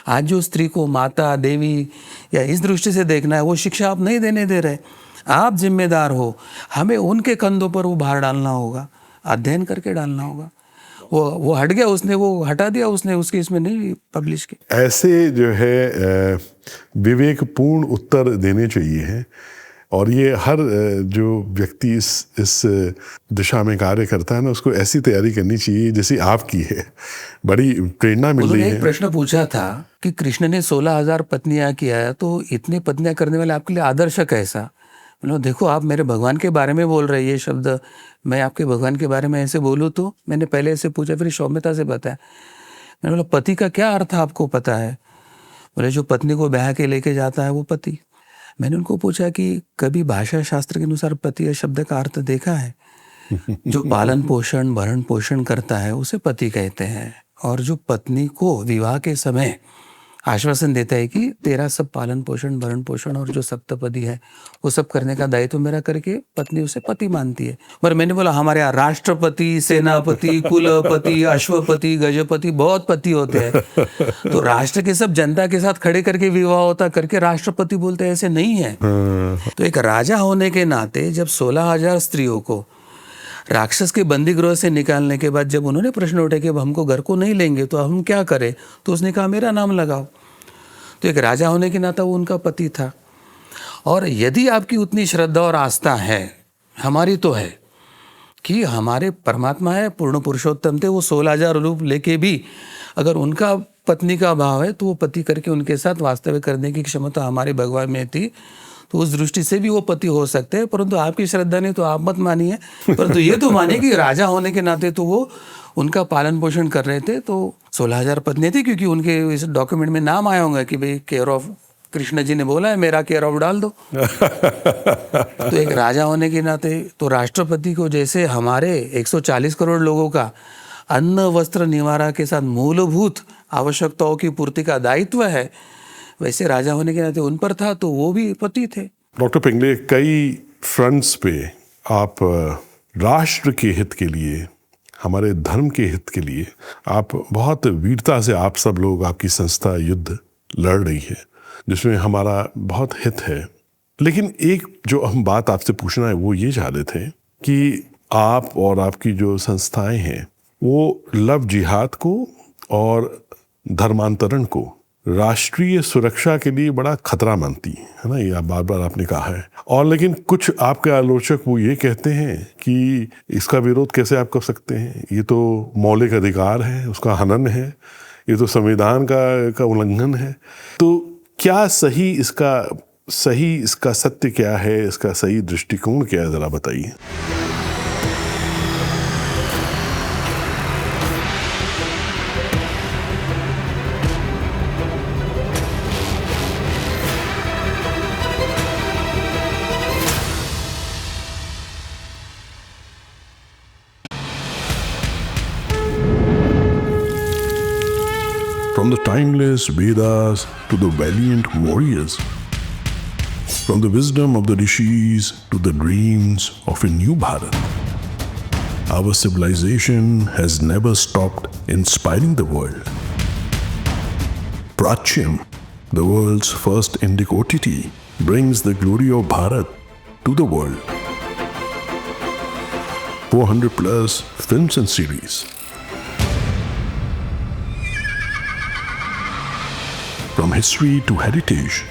आज जो स्त्री को माता, देवी या इस दृष्टि से देखना है, वो शिक्षा आप नहीं देने दे रहे। आप जिम्मेदार हो, हमें उनके कंधों पर वो भार डालना होगा, अध्ययन करके डालना होगा। वो हट गया, उसने वो हटा दिया, उसने उसके इसमें नहीं पब्लिश की। ऐसे जो है विवेकपूर्ण उत्तर देने चाहिए हैं, और ये हर जो व्यक्ति इस दिशा में कार्य करता है ना, उसको ऐसी तैयारी करनी चाहिए जैसी आपकी है। बड़ी प्रेरणा मिल रही है। एक प्रश्न पूछा था कि कृष्ण ने 16,000 पत्नियां किया, तो इतनी पत्नियां करने वाले आपके लिए आदर्श कैसा? मतलब देखो आप मेरे भगवान के बारे में बोल रहे, ये शब्द मैं आपके भगवान के बारे में ऐसे बोलूँ तो? मैंने पहले ऐसे पूछा, फिर सौम्यता से बताया। मैंने बोला पति का क्या अर्थ आपको पता है? बोले जो पत्नी को ब्याह के लेके जाता है वो पति। मैंने उनको पूछा कि कभी भाषा शास्त्र के अनुसार पति शब्द का अर्थ देखा है? जो पालन पोषण भरण पोषण करता है उसे पति कहते हैं, और जो पत्नी को विवाह के समय आश्वासन देता है कि तेरा सब पालन पोषण भरण पोषण और जो सप्तपदी है वो सब करने का दायित्व मेरा करके पत्नी उसे पति मानती है। पर मैंने बोला हमारे यहाँ राष्ट्रपति, सेनापति, कुलपति, अश्वपति, गजपति, बहुत पति होते हैं, तो राष्ट्र के सब जनता के साथ खड़े करके विवाह होता करके राष्ट्रपति बोलते हैं, ऐसे नहीं है। तो एक राजा होने के नाते जब 16,000 स्त्रियों को राक्षस के बंदी गृह से निकालने के बाद जब उन्होंने प्रश्न उठे कि अब हमको घर को नहीं लेंगे तो हम क्या करें, तो उसने कहा मेरा नाम लगाओ। तो एक राजा होने के नाते वो उनका पति था। और यदि आपकी उतनी श्रद्धा और आस्था है, हमारी तो है, कि हमारे परमात्मा है, पूर्ण पुरुषोत्तम थे, वो 16,000 रूप लेके भी अगर उनका पत्नी का भाव है तो वो पति करके उनके साथ वास्तविक करने की क्षमता हमारे भगवान में थी, तो उस दृष्टि से भी वो पति हो सकते हैं। परंतु आपकी श्रद्धा ने तो आप मत मानिए, परंतु ये तो मानिए कि राजा होने के नाते तो वो उनका पालन पोषण कर रहे थे। तो 16,000 पत्नी थी, क्योंकि उनके इस डॉक्यूमेंट में नाम आया होगा कि भाई केयर ऑफ कृष्ण जी ने बोला है, मेरा केयर ऑफ डाल दो। तो एक राजा होने के नाते तो राष्ट्रपति को जैसे हमारे 140 करोड़ लोगों का अन्न वस्त्र निवारा के साथ मूलभूत आवश्यकताओं की पूर्ति का दायित्व है, वैसे राजा होने के नाते उन पर था, तो वो भी पति थे। डॉक्टर पिंगले, कई फ्रंट्स पे आप राष्ट्र के हित के लिए, हमारे धर्म के हित के लिए आप बहुत वीरता से, आप सब लोग, आपकी संस्था युद्ध लड़ रही है, जिसमें हमारा बहुत हित है। लेकिन एक जो हम बात आपसे पूछना है वो ये चाह रहे थे कि आप और आपकी जो संस्थाएं हैं वो लव जिहाद को और धर्मांतरण को राष्ट्रीय सुरक्षा के लिए बड़ा खतरा मानती है ना, ये बार बार आपने कहा है। और लेकिन कुछ आपके आलोचक वो ये कहते हैं कि इसका विरोध कैसे आप कर सकते हैं, ये तो मौलिक अधिकार है, उसका हनन है, ये तो संविधान का उल्लंघन है। तो क्या इसका सत्य क्या है, इसका सही दृष्टिकोण क्या है, जरा बताइए। From the timeless Vedas to the valiant warriors, From the wisdom of the rishis to the dreams of a new Bharat, our civilization has never stopped inspiring the world. Prachyam, the world's first Indic OTT, brings the glory of Bharat to the world. 400 plus films and series. From history to heritage,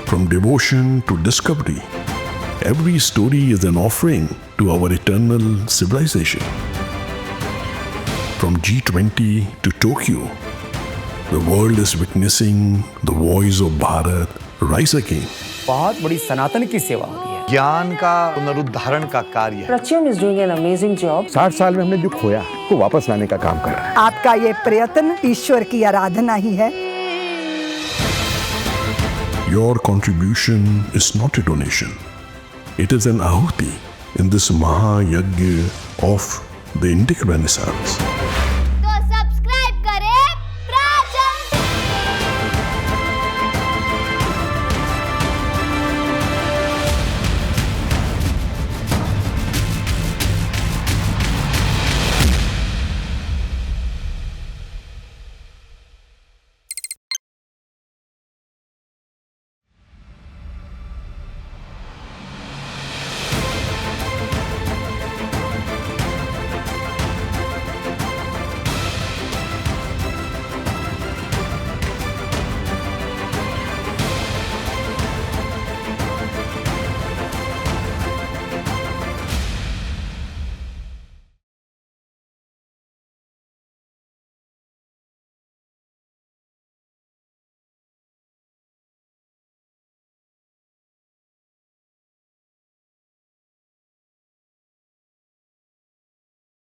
from devotion to discovery, every story is an offering to our eternal civilization. From G20 to Tokyo, the world is witnessing the voice of Bharat rise again. बहुत बड़ी सनातन की सेवा हो रही है। ज्ञान का पुनरुद्धारण का कार्य है। Prachuam is doing an amazing job. 60 साल में हमने जो खोया वो वापस लाने का काम कर रहा है। आपका ये प्रयत्न ईश्वर की आराधना ही है। Your contribution is not a donation. It is an ahuti in this Mahayagya of the Indic Renaissance.